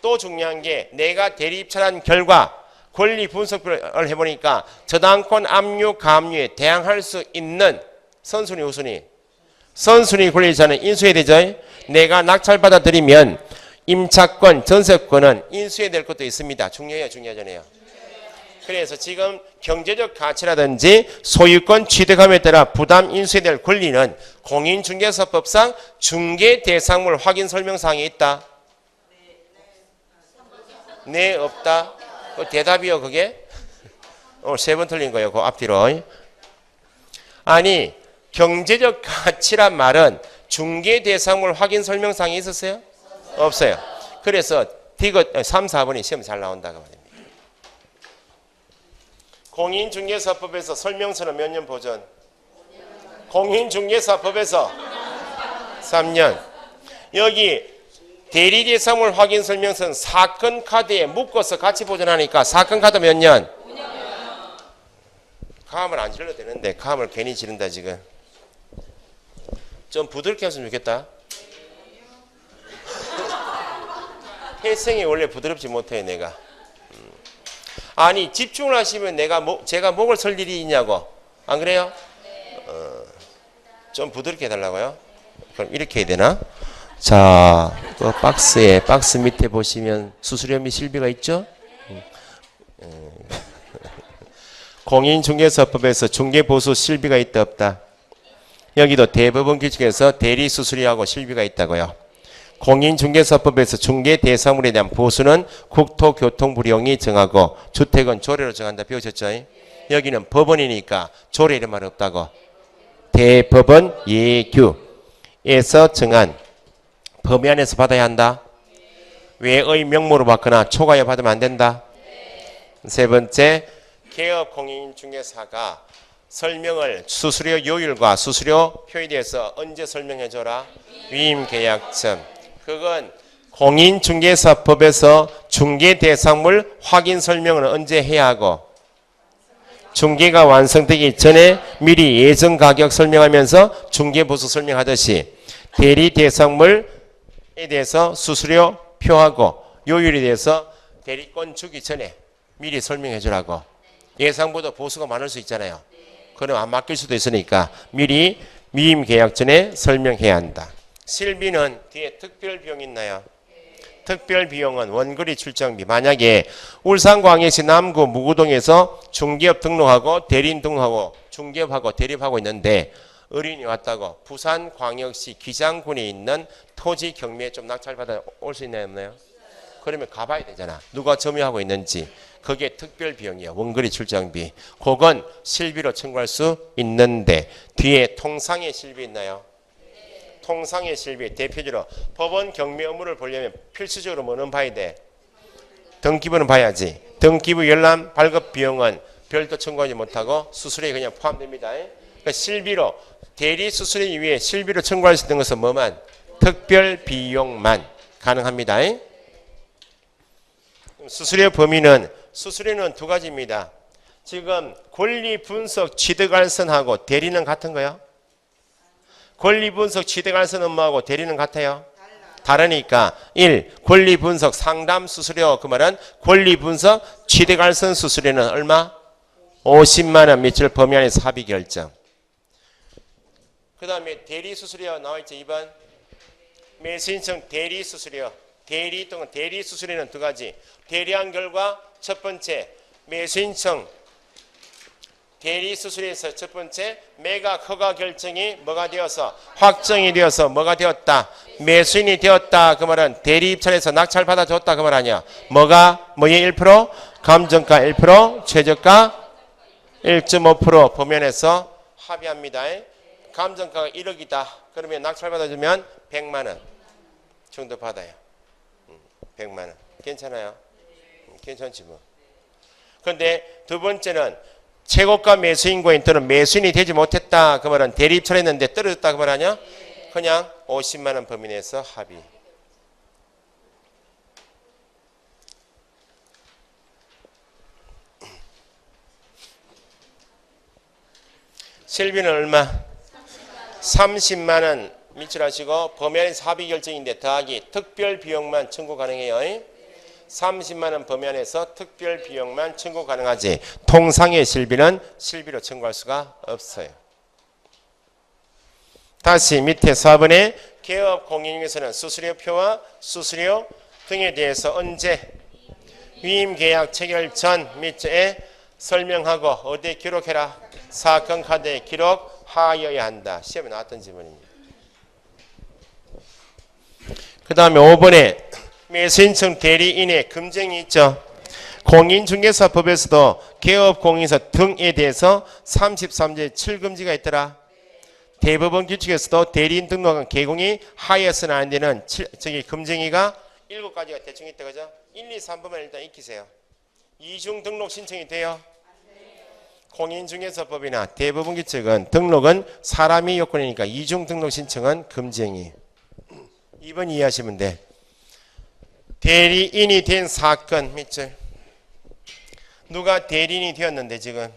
또 중요한 게 내가 대리입찰한 결과 권리 분석을 해보니까 저당권 압류 가압류에 대항할 수 있는 선순위 우순위. 선순위 권리자는 인수해야 되죠. 내가 낙찰 받아들이면 임차권, 전세권은 인수해야 될 것도 있습니다. 중요해요, 중요하잖아요. 그래서 지금 경제적 가치라든지 소유권 취득함에 따라 부담 인수해야 될 권리는 공인중개사법상 중개대상물 확인 설명사항에 있다. 네, 없다. 대답이요, 그게? 오늘 3번 틀린 거예요, 그 앞뒤로. 아니, 경제적 가치란 말은 중개대상물 확인 설명사항이 있었어요? 없어요. 그래서 디귿 3, 4번이 시험 잘 나온다고 합니다. 공인중개사법에서 설명서는 몇 년 보전? 공인중개사법에서 3년. 여기 대리대상물 확인 설명서는 사건 카드에 묶어서 같이 보존하니까 사건 카드 몇 년? 감을 안 질러도 되는데 감을 괜히 지른다 지금. 좀 부드럽게 했으면 좋겠다. 회생이 원래 부드럽지 못해 내가. 아니 집중을 하시면 제가 목을 설 일이 있냐고. 안 그래요? 좀 부드럽게 해달라고요? 그럼 이렇게 해야 되나? 자, 그 박스 밑에 보시면 수수료 및 실비가 있죠? 공인중개사법에서 중개보수 실비가 있다 없다? 여기도 대법원 규칙에서 대리 수수료하고 실비가 있다고요. 공인중개사법에서 중개 대상물에 대한 보수는 국토교통부령이 정하고 주택은 조례로 정한다 배우셨죠? 여기는 법원이니까 조례 이런 말 없다고. 대법원 예규에서 정한 범위 안에서 받아야 한다. 외의 명목으로 받거나 초과에 받으면 안 된다. 세 번째, 개업 공인중개사가 설명을 수수료 요율과 수수료 표에 대해서 언제 설명해줘라? 위임계약전. 그건 공인중개사법에서 중개대상물 확인 설명을 언제 해야 하고 중개가 완성되기 전에 미리 예정가격 설명하면서 중개보수 설명하듯이 대리대상물에 대해서 수수료 표하고 요율에 대해서 대리권 주기 전에 미리 설명해 주라고. 예상보다 보수가 많을 수 있잖아요. 그럼 안 맡길 수도 있으니까 미리 위임계약 전에 설명해야 한다. 실비는 뒤에 특별비용 있나요? 특별비용은 원거리 출장비. 만약에 울산광역시 남구 무구동에서 중개업 등록하고 대리인 등록하고 중개업하고 대리업하고 있는데 의뢰인이 왔다고 부산광역시 기장군에 있는 토지 경매에 좀 낙찰받아 올 수 있나요 없나요? 그러면 가봐야 되잖아. 누가 점유하고 있는지. 그게 특별비용이에요. 원거리 출장비. 그건 실비로 청구할 수 있는데 뒤에 통상의 실비 있나요? 통상의 실비. 대표적으로 법원 경매 업무를 보려면 필수적으로 뭐는 봐야 돼? 등기부는 봐야지. 등기부 열람 발급 비용은 별도 청구하지 못하고 수수료에 그냥 포함됩니다. 그러니까 실비로 대리 수수료 이외에 실비로 청구할 수 있는 것은 뭐만? 특별비용만 가능합니다. 수수료 범위는 수수료는 두 가지입니다. 지금 권리분석 취득알선하고 대리는 같은 거요? 권리분석 취득알선 업무하고 대리는 같아요? 다르니까 1. 권리분석 상담 수수료. 그 말은 권리분석 취득알선 수수료는 얼마? 50만 원 며칠 범위 안에서 합의 결정. 그 다음에 대리 수수료 나와있죠. 2번 매수신청 대리 수수료. 대리 또는 대리 수수료는 두 가지. 대리한 결과 첫 번째 매수신청 대리 수수료에서 첫 번째 매각 허가 결정이 뭐가 되어서 확정이 되어서 뭐가 되었다? 매수인이 되었다. 그 말은 대리 입찰에서 낙찰 받아줬다. 그 말 아니야. 뭐가 뭐의 1%? 감정가 1%, 최저가 1.5% 범위에서 합의합니다. 감정가가 1억이다. 그러면 낙찰 받아주면 100만 원 정도 받아요. 100만 원. 괜찮아요? 괜찮지 뭐. 그런데 두 번째는 최고가 매수인고인 또는 매수인이 되지 못했다. 그 말은 대리 입찰했는데 떨어졌다. 그 말 아니야? 그냥 50만 원 범위 내에서 합의. 실비는 얼마? 30만 원 미출하시고 범위 안에서 합의 결정인데 더하기 특별 비용만 청구 가능해요. 30만 원 범위 안에서 특별 비용만 청구 가능하지 통상의 실비는 실비로 청구할 수가 없어요. 다시 밑에 4번에 개업 공인중개사는 수수료표와 수수료 등에 대해서 언제 위임계약 체결 전 밑에 설명하고 어디에 기록해라? 사건 카드에 기록하여야 한다. 시험에 나왔던 질문입니다. 그 다음에 5번에 매수신청 대리인의 금쟁이 있죠. 공인중개사법에서도 개업공인사 등에 대해서 33제 7금지가 있더라. 대법원 규칙에서도 대리인 등록한 개공이 하여서는 안 되는 금쟁이가 7가지가 대충 있다. 그죠? 1, 2, 3번만 일단 익히세요. 이중 등록 신청이 돼요? 공인중개사법이나 대법원 규칙은 등록은 사람이 요건이니까 이중 등록 신청은 금쟁이. 2번 이해하시면 돼. 대리인이 된 사건 밑줄. 누가 대리인이 되었는데 지금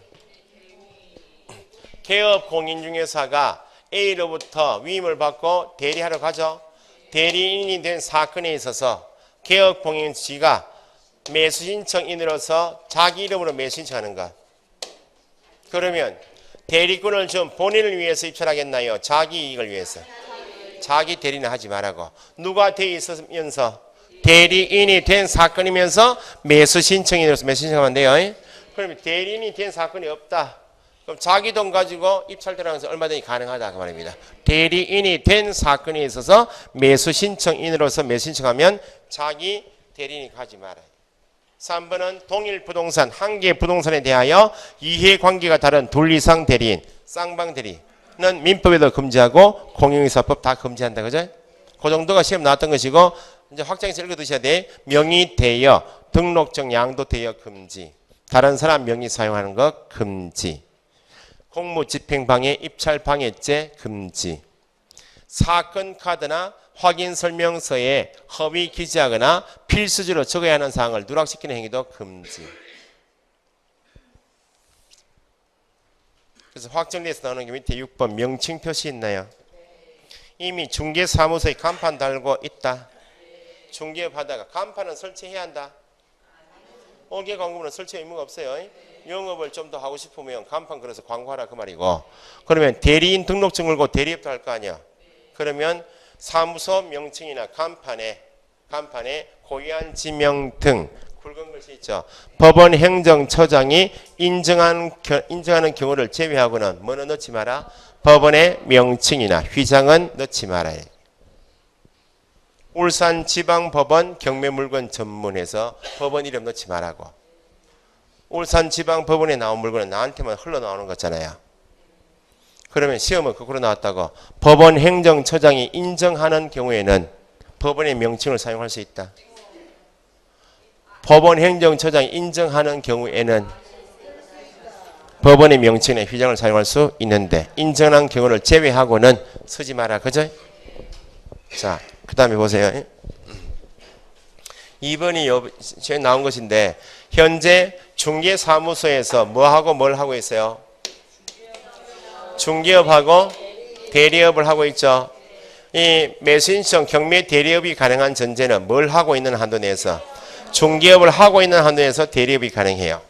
개업 공인중개사가 A로부터 위임을 받고 대리하러 가죠. 대리인이 된 사건에 있어서 개업 공인지가 매수신청인으로서 자기 이름으로 매수신청하는 것. 그러면 대리권을 좀 본인을 위해서 입찰하겠나요? 자기 이익을 위해서. 자기 대리는 하지 말라고. 누가 돼 있으면서 대리인이 된 사건이면서 매수신청인으로서 매수신청하면 돼요. 그러면 대리인이 된 사건이 없다. 그럼 자기 돈 가지고 입찰 들어가면서 얼마든지 가능하다 그 말입니다. 대리인이 된 사건에 있어서 매수 신청인으로서 매수 신청하면 자기 대리인이 가지 말아요. 3번은 동일 부동산, 한 개의 부동산에 대하여 이해관계가 다른 둘 이상 대리인, 쌍방 대리는 민법에도 금지하고 공용이사법 다 금지한다. 그죠? 그 정도가 시험 나왔던 것이고 이제 확장해서 읽어 두셔야 돼. 명의 대여, 등록증 양도 대여 금지. 다른 사람 명의 사용하는 것 금지. 공무집행방해, 입찰방해죄 금지. 사건 카드나 확인 설명서에 허위 기재하거나 필수적으로 적어야 하는 사항을 누락시키는 행위도 금지. 그래서 확정돼서 나오는 게 밑에 6번 명칭 표시 있나요? 이미 중개사무소에 간판 달고 있다. 중개받다가 간판은 설치해야 한다. 5개 광고물은 설치 의무가 없어요. 영업을 좀 더 하고 싶으면 간판 걸어서 광고하라 그 말이고. 그러면 대리인 등록증 걸고 대리업도 할 거 아니야. 그러면 사무소 명칭이나 간판에 고유한 지명 등 굵은 글씨 있죠. 법원 행정처장이 인정하는 경우를 제외하고는 뭐는 넣지 마라. 법원의 명칭이나 휘장은 넣지 말아요. 울산지방법원 경매물건 전문에서 법원 이름 넣지 말라고. 울산지방법원에 나온 물건은 나한테만 흘러나오는 거잖아요. 그러면 시험은 거꾸로 나왔다고. 법원 행정처장이 인정하는 경우에는 법원의 명칭을 사용할 수 있다. 법원 행정처장이 인정하는 경우에는 법원의 명칭의 휘장을 사용할 수 있는데 인정한 경우를 제외하고는 쓰지 마라. 그죠? 자, 그 다음에 보세요. 2번이 저희 나온 것인데 현재 중개사무소에서 뭐하고 뭘 하고 있어요? 중개업하고 대리업을 하고 있죠. 이 매수신청 경매 대리업이 가능한 전제는 뭘 하고 있는 한도 내에서 중개업을 하고 있는 한도 내에서 대리업이 가능해요.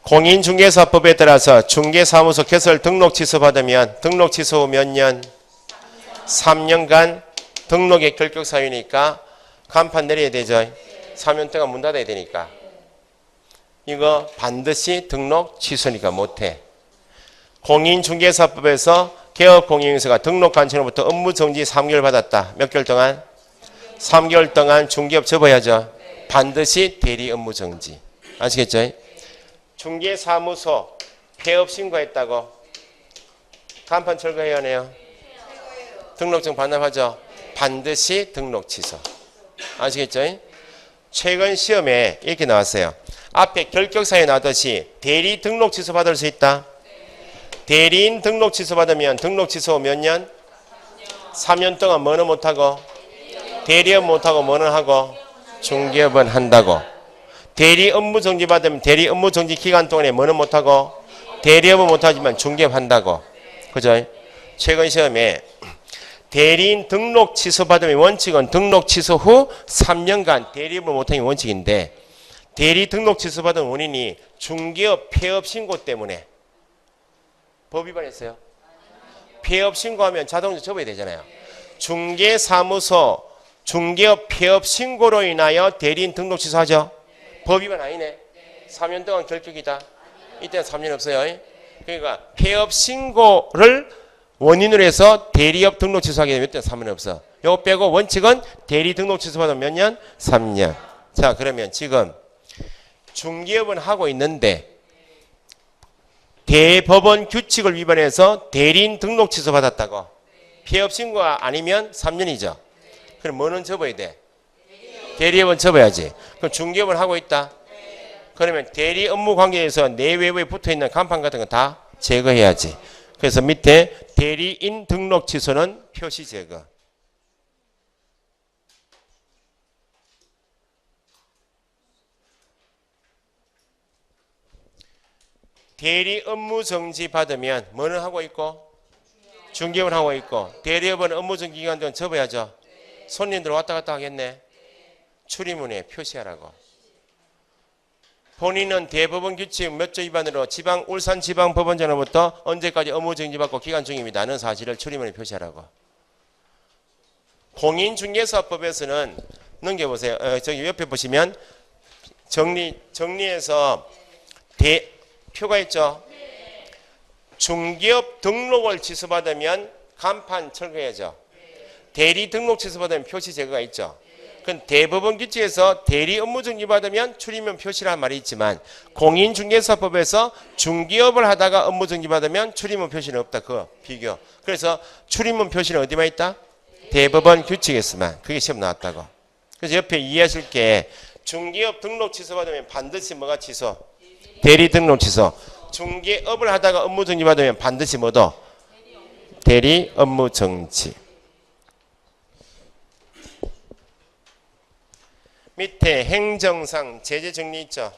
공인중개사법에 따라서 중개사무소 개설 등록 취소받으면 등록 취소 후 몇 년? 3년간 등록의 결격 사유니까 간판 내려야 되죠. 3년 동안 문 닫아야 되니까. 이거 반드시 등록 취소니까 못해. 공인중개사법에서 개업공인인사가 등록 관청으로부터 업무정지 3개월 받았다. 몇 개월 동안? 3개월 동안 중개업 접어야죠. 반드시 대리 업무정지. 아시겠죠? 중개사무소 폐업 신고했다고 간판 철거해야 하네요. 등록증 반납하죠. 반드시 등록 취소. 아시겠죠? 최근 시험에 이렇게 나왔어요. 앞에 결격사유 나왔듯이 대리 등록 취소 받을 수 있다. 대리인 등록 취소 받으면 등록 취소 몇 년? 3년 동안 뭐는 못하고? 대리업 못하고 뭐는 하고? 중개업은 한다고. 대리 업무 정지 받으면 대리 업무 정지 기간 동안에 뭐는 못하고? 대리업은 못하지만 중개업 한다고. 그죠? 최근 시험에 대리인 등록 취소 받으면 원칙은 등록 취소 후 3년간 대리업을 못하는 게 원칙인데 대리 등록 취소 받은 원인이 중개업 폐업 신고 때문에 법 위반했어요. 폐업 신고하면 자동적으로 접어야 되잖아요. 중개사무소 중개업 폐업 신고로 인하여 대리인 등록 취소하죠. 법 위반 아니네. 3년 동안 결격이다. 이때는 3년 없어요. 그러니까 폐업 신고를 원인으로 해서 대리업 등록 취소하게 되면 이때는 3년 없어. 요거 빼고 원칙은 대리 등록 취소받으면 몇 년? 3년. 자, 그러면 지금 중개업은 하고 있는데 대법원 규칙을 위반해서 대리인 등록 취소 받았다고. 폐업 신고가 아니면 3년이죠. 그럼 뭐는 접어야 돼? 대리업은 접어야지. 그럼 중개업을 하고 있다. 그러면 대리 업무 관계에서 내외부에 붙어있는 간판 같은 거 다 제거해야지. 그래서 밑에 대리인 등록 취소는 표시 제거. 대리 업무 정지 받으면 뭐는 하고 있고? 중개업을 하고 있고 대리업은 업무 정지 기간 동안 접어야죠. 손님들 왔다 갔다 하겠네. 출입문에 표시하라고. 본인은 대법원 규칙 몇 조 위반으로 울산지방법원장으로부터 언제까지 업무 정지 받고 기간 중입니다는 사실을 출입문에 표시하라고. 공인중개사법에서는 넘겨보세요. 저기 옆에 보시면 정리해서 표가 있죠. 중개업 등록을 취소받으면 간판 철거해야죠. 대리 등록 취소받으면 표시 제거가 있죠. 그건 대법원 규칙에서 대리 업무 정지 받으면 출입문 표시라는 말이 있지만 공인중개사법에서 중개업을 하다가 업무 정지 받으면 출입문 표시는 없다. 그거 비교. 그래서 출입문 표시는 어디만 있다? 대법원 규칙에서만. 그게 시험 나왔다고. 그래서 옆에 이해하실 게 중개업 등록 취소 받으면 반드시 뭐가 취소? 대리 등록 취소. 중개업을 하다가 업무 정지 받으면 반드시 뭐도? 대리 업무 정지. 밑에 행정상 제재 정리 있죠.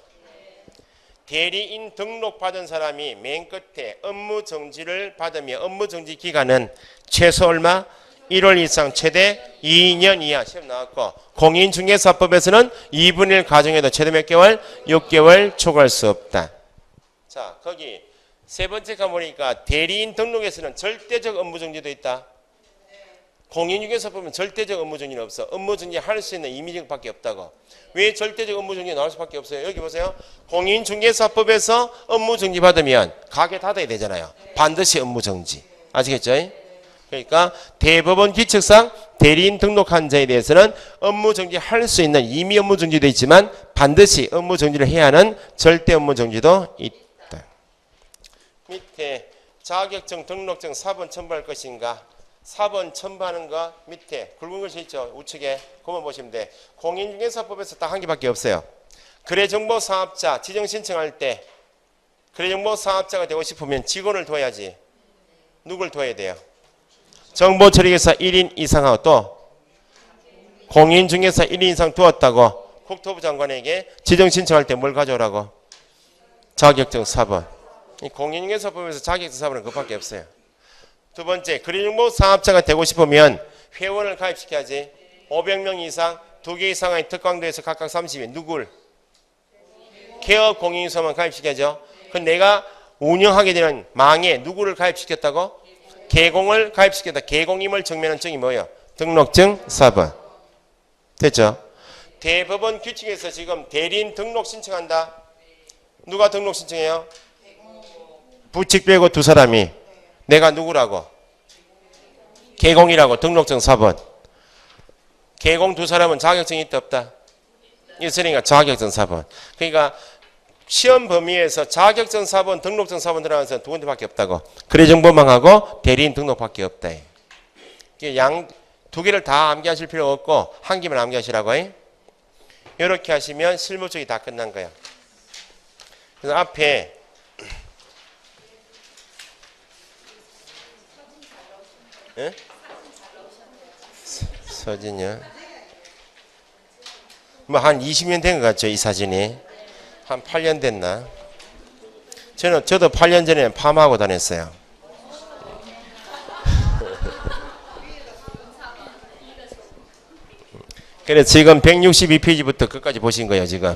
대리인 등록 받은 사람이 맨 끝에 업무 정지를 받으며 업무 정지 기간은 최소 얼마? 1월 이상 최대 2년 이하. 시험 나왔고 공인중개사법에서는 2분의 1 가정에도 최대 몇 개월? 6개월 초과할 수 없다. 자, 거기 세 번째 가보니까 대리인 등록에서는 절대적 업무 정지도 있다. 공인중개사법은 절대적 업무 정지는 없어. 업무 정지 할 수 있는 임의적밖에 없다고. 왜 절대적 업무 정지 나올 수밖에 없어요? 여기 보세요. 공인중개사법에서 업무 정지 받으면 가게 닫아야 되잖아요. 반드시 업무 정지. 아시겠죠? 그러니까 대법원 규칙상 대리인 등록한 자에 대해서는 업무 정지 할 수 있는 임의 업무 정지도 있지만 반드시 업무 정지를 해야 하는 절대 업무 정지도 있다. 밑에 자격증 등록증 4번 첨부할 것인가? 4번 첨부하는 거 밑에 굵은 글씨 있죠? 우측에 그거만 보시면 돼. 공인중개사법에서 딱 한 개밖에 없어요. 거래정보사업자 지정 신청할 때 거래정보사업자가 되고 싶으면 직원을 둬야지. 누굴 둬야 돼요? 정보처리기사 1인 이상하고 또 공인중개사 1인 이상 두었다고 국토부 장관에게 지정 신청할 때 뭘 가져오라고? 자격증 4번. 공인중개사법에서 자격증 4번은 그것밖에 없어요. 두 번째, 거래정보사업자가 되고 싶으면 회원을 가입시켜야지. 500명 이상, 2개 이상의 특강도에서 각각 30인. 누굴? 개업 공인인수만 가입시켜야죠. 그럼 내가 운영하게 되는 망에 누구를 가입시켰다고? 개공을 가입시켰다. 개공임을 증명하는 증이 뭐예요? 등록증 4번. 됐죠? 대법원 규칙에서 지금 대리인 등록 신청한다. 누가 등록 신청해요? 부칙 빼고 두 사람이. 내가 누구라고? 개공이라고. 등록증 4번. 개공 두 사람은 자격증이 있다 없다? 있으니까 자격증 4번. 그러니까 시험 범위에서 자격증 4번, 등록증 4번 들어가면서 두 군데밖에 없다고. 거래정보망하고 대리인 등록밖에 없다. 두 개를 다 암기하실 필요 없고 한 개만 암기하시라고. 이렇게 하시면 실무 쪽이 다 끝난 거야. 그래서 앞에 사진이요? 뭐 한 20년 된 것 같죠, 이 사진이? 한 8년 됐나? 저도 8년 전에 파마하고 다녔어요. 그래서 지금 162페이지부터 끝까지 보신 거예요, 지금.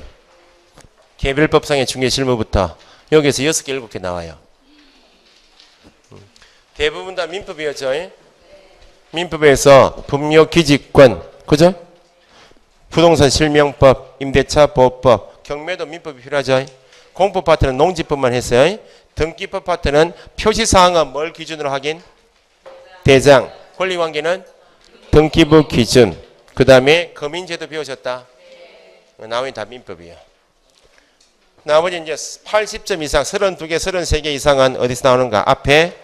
개별법상의 중개 실무부터 여기서 6개, 7개 나와요. 대부분 다 민법이었죠. 민법에서 법률기지권, 그죠? 부동산 실명법, 임대차 보호법, 경매도 민법이 필요하죠. 공법 파트는 농지법만 했어요. 등기법 파트는 표시사항은 뭘 기준으로 하긴? 대장. 권리관계는 등기부 기준. 그 다음에 거민제도 배우셨다. 나머지 다 민법이에요. 나머지 이제 80점 이상, 32개, 33개 이상은 어디서 나오는가? 앞에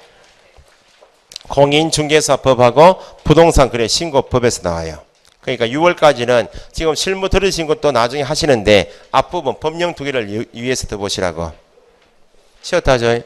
공인중개사법하고 부동산 거래 신고법에서 나와요. 그러니까 6월까지는 지금 실무 들으신 것도 나중에 하시는데 앞부분 법령 두 개를 위에서 더 보시라고. 쉬었다 하죠.